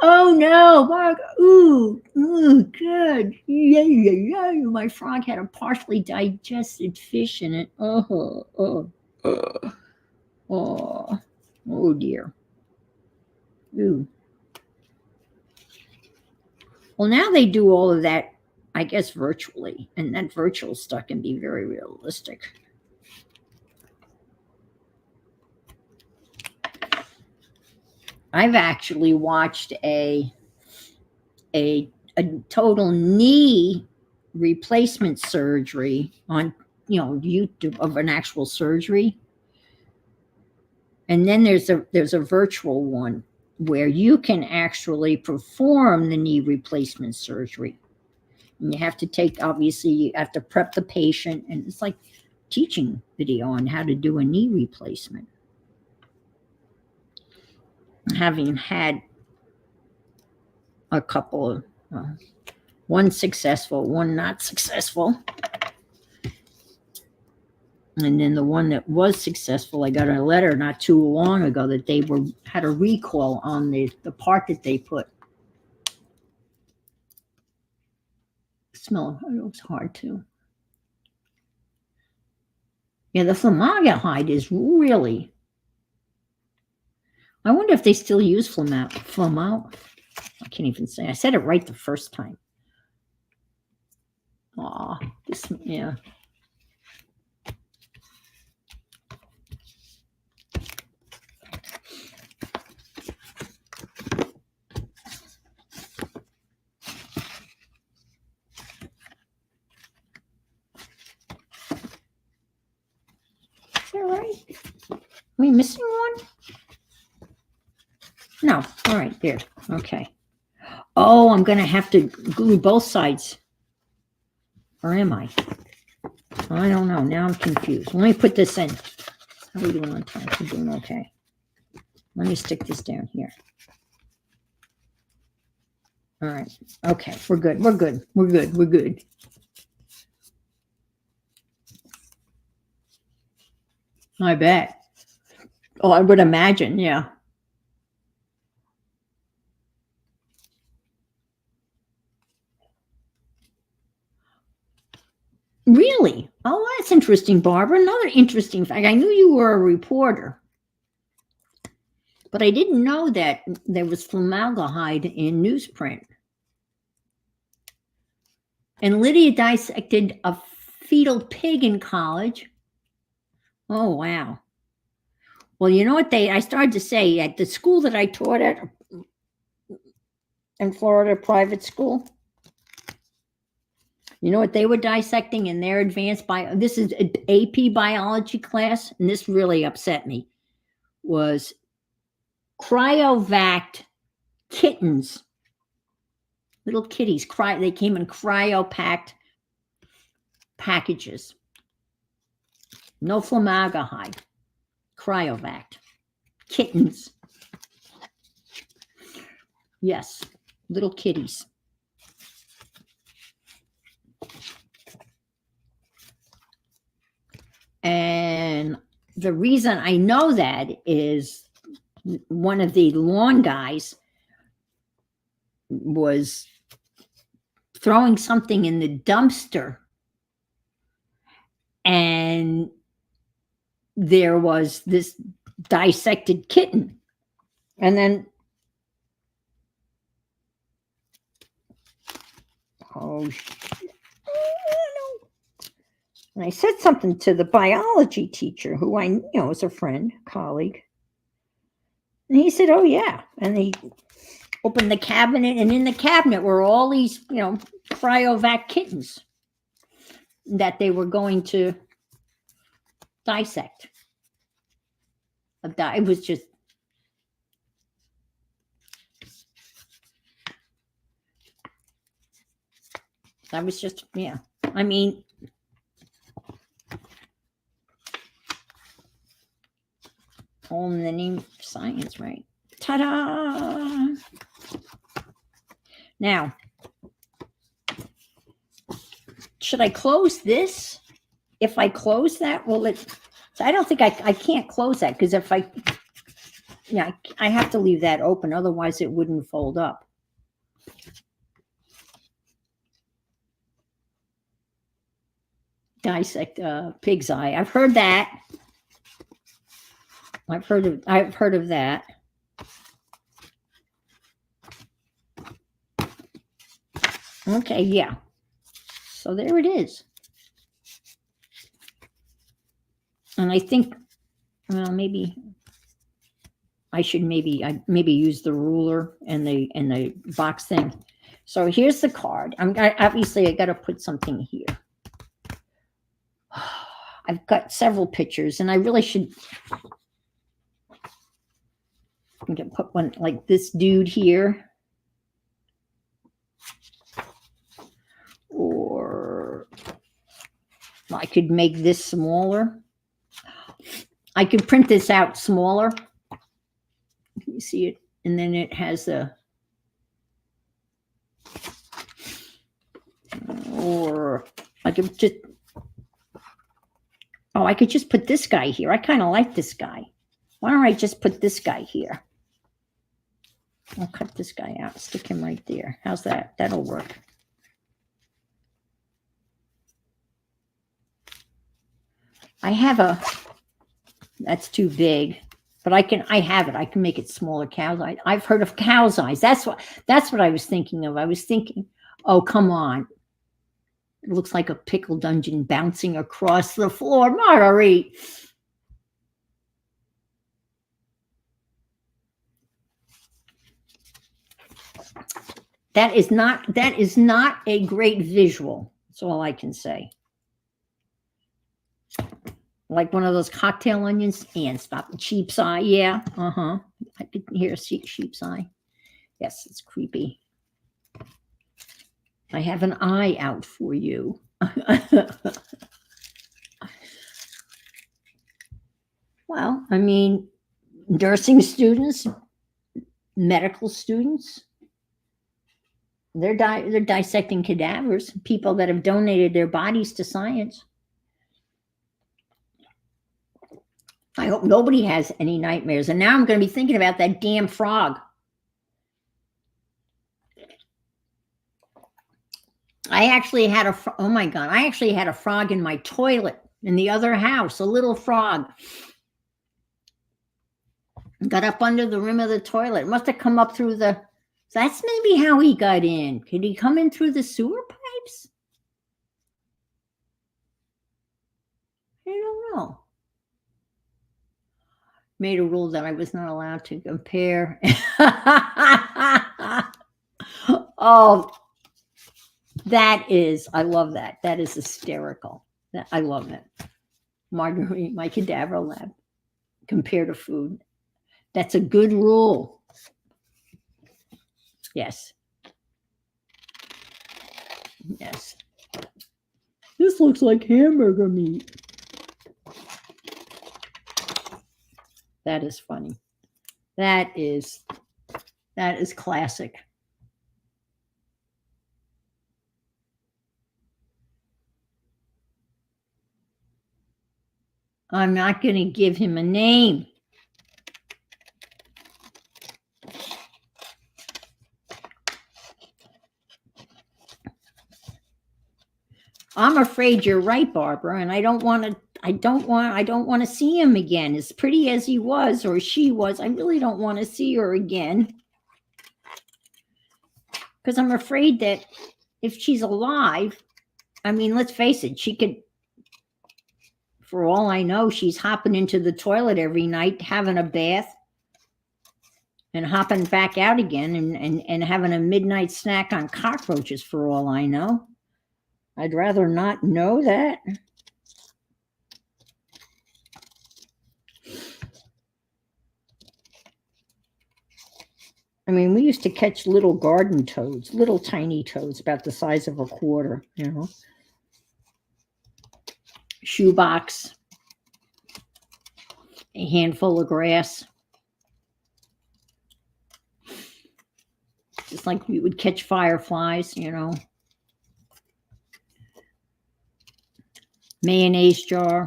Oh no, Mark. Ooh, good. Yeah. My frog had a partially digested fish in it. Oh dear. Ooh. Well, now they do all of that, I guess, virtually, and that virtual stuff can be very realistic. I've actually watched a total knee replacement surgery on YouTube of an actual surgery, and then there's a virtual one where you can actually perform the knee replacement surgery, and you have to prep the patient, and it's like teaching video on how to do a knee replacement. Having had a couple of one successful, one not successful, and then the one that was successful, I got a letter not too long ago that they had a recall on the part that they put. Smell it looks hard too. Yeah, the formaldehyde is really. I wonder if they still use formaldehyde. I can't even say. I said it right the first time. Aw, yeah. Is that right? Are we missing one? No. All right, there. Okay. Oh, I'm going to have to glue both sides. Or am I? I don't know. Now I'm confused. Let me put this in. How are we doing on time? We're doing okay. Let me stick this down here. All right. Okay. We're good. I bet. Oh, I would imagine. Yeah. Really? Oh, that's interesting, Barbara. Another interesting fact. I knew you were a reporter, but I didn't know that there was formaldehyde in newsprint. And Lydia dissected a fetal pig in college. Oh, wow. Well, you know what I started to say at the school that I taught at in Florida, private school. You know what they were dissecting in their advanced this is an AP biology class, and this really upset me, was cryovac kittens, little kitties. They came in cryopacked packages. No formaldehyde. Cryovac kittens. Yes, little kitties. And the reason I know that is one of the lawn guys was throwing something in the dumpster, and there was this dissected kitten. And then, oh, and I said something to the biology teacher, who I know is a friend, colleague. And he said, oh, yeah. And he opened the cabinet, and in the cabinet were all these, cryovac kittens that they were going to dissect. It was just, yeah. I mean, all in the name of science, right? Ta-da! Now, should I close this? If I close that, will it? So I don't think I can't close that, because if I have to leave that open, otherwise it wouldn't fold up. Dissect pig's eye. I've heard that. I've heard of that. Okay, yeah. So there it is. And I think, well, maybe I should maybe use the ruler and the box thing. So here's the card. Obviously I got to put something here. I've got several pictures, and I really should put one like this dude here. Or I could make this smaller. I could print this out smaller. You see it? And then it has or I could just, I could just put this guy here. I kind of like this guy. Why don't I just put this guy here? I'll cut this guy out, stick him right there. How's that? That'll work. I have that's too big, but I have it. I can make it smaller. Cow's eyes. I've heard of cow's eyes. That's what I was thinking of. I was thinking, oh, come on. It looks like a pickle dungeon bouncing across the floor. Marguerite. That is not a great visual. That's all I can say. Like one of those cocktail onions. And stop. Sheep's eye. Yeah. I could hear sheep's eye. Yes, it's creepy. I have an eye out for you. Well, I mean, nursing students, medical students, they're dissecting cadavers, people that have donated their bodies to science. I hope nobody has any nightmares. And now I'm going to be thinking about that damn frog. I actually had oh my God, I actually had a frog in my toilet in the other house, a little frog. Got up under the rim of the toilet. It must have come up through so that's maybe how he got in. Could he come in through the sewer pipes? I don't know. Made a rule that I was not allowed to compare. Oh, I love that. That is hysterical. I love it. Marguerite, my cadaver lab, compare to food. That's a good rule. Yes. Yes. This looks like hamburger meat. That is funny. That is classic. I'm not going to give him a name. I'm afraid you're right, Barbara, and I don't want to see him again. As pretty as he was or she was, I really don't want to see her again. Because I'm afraid that if she's alive, I mean, let's face it, she could, for all I know, she's hopping into the toilet every night, having a bath, and hopping back out again and having a midnight snack on cockroaches, for all I know. I'd rather not know that. I mean, we used to catch little garden toads, little tiny toads about the size of a quarter, you know. Shoebox, a handful of grass. Just like we would catch fireflies, you know. Mayonnaise jar,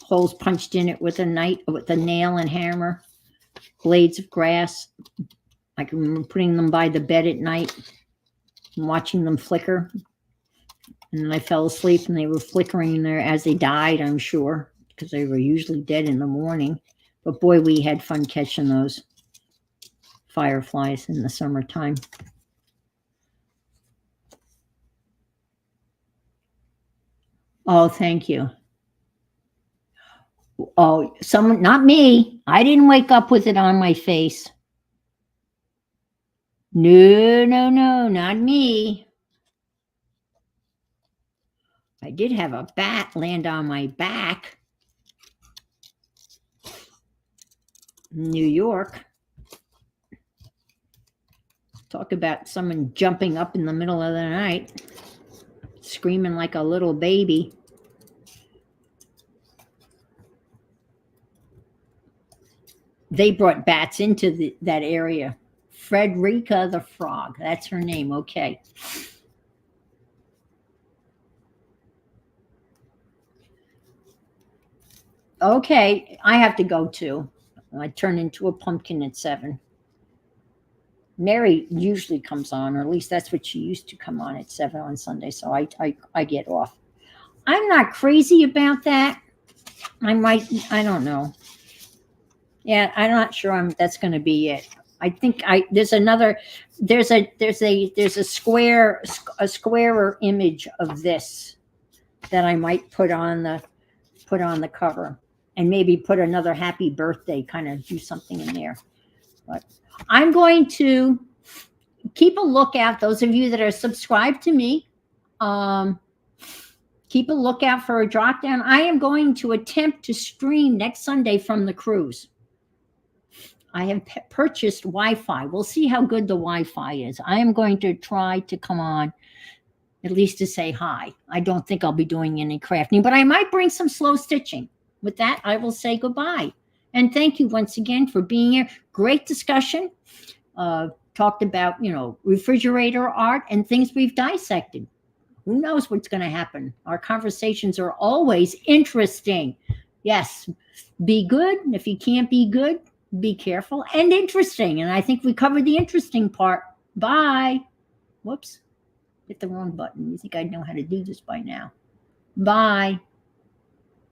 holes punched in it with a nail and hammer, blades of grass. I can remember putting them by the bed at night and watching them flicker. And then I fell asleep and they were flickering there as they died, I'm sure, because they were usually dead in the morning. But boy, we had fun catching those fireflies in the summertime. Oh, thank you. Oh, someone, not me. I didn't wake up with it on my face. No, not me. I did have a bat land on my back. New York. Talk about someone jumping up in the middle of the night, screaming like a little baby. They brought bats into that area. Frederica the frog. That's her name. Okay. Okay, I have to go too. I turn into a pumpkin at 7. Mary usually comes on, or at least that's what she used to come on at 7 on Sunday. So I get off. I'm not crazy about that. I don't know. Yeah, I'm not sure that's going to be it. I think there's a squarer image of this that I might put on the cover, and maybe put another happy birthday, kind of do something in there. But I'm going to keep a lookout. Those of you that are subscribed to me, keep a lookout for a drop down. I am going to attempt to stream next Sunday from the cruise. I have purchased Wi-Fi. We'll see how good the Wi-Fi is. I am going to try to come on at least to say hi. I don't think I'll be doing any crafting, but I might bring some slow stitching. With that, I will say goodbye. And thank you once again for being here. Great discussion. Talked about, refrigerator art and things we've dissected. Who knows what's going to happen? Our conversations are always interesting. Yes, be good. If you can't be good, be careful and interesting. And I think we covered the interesting part. Bye. Whoops. Hit the wrong button. You think I'd know how to do this by now. Bye.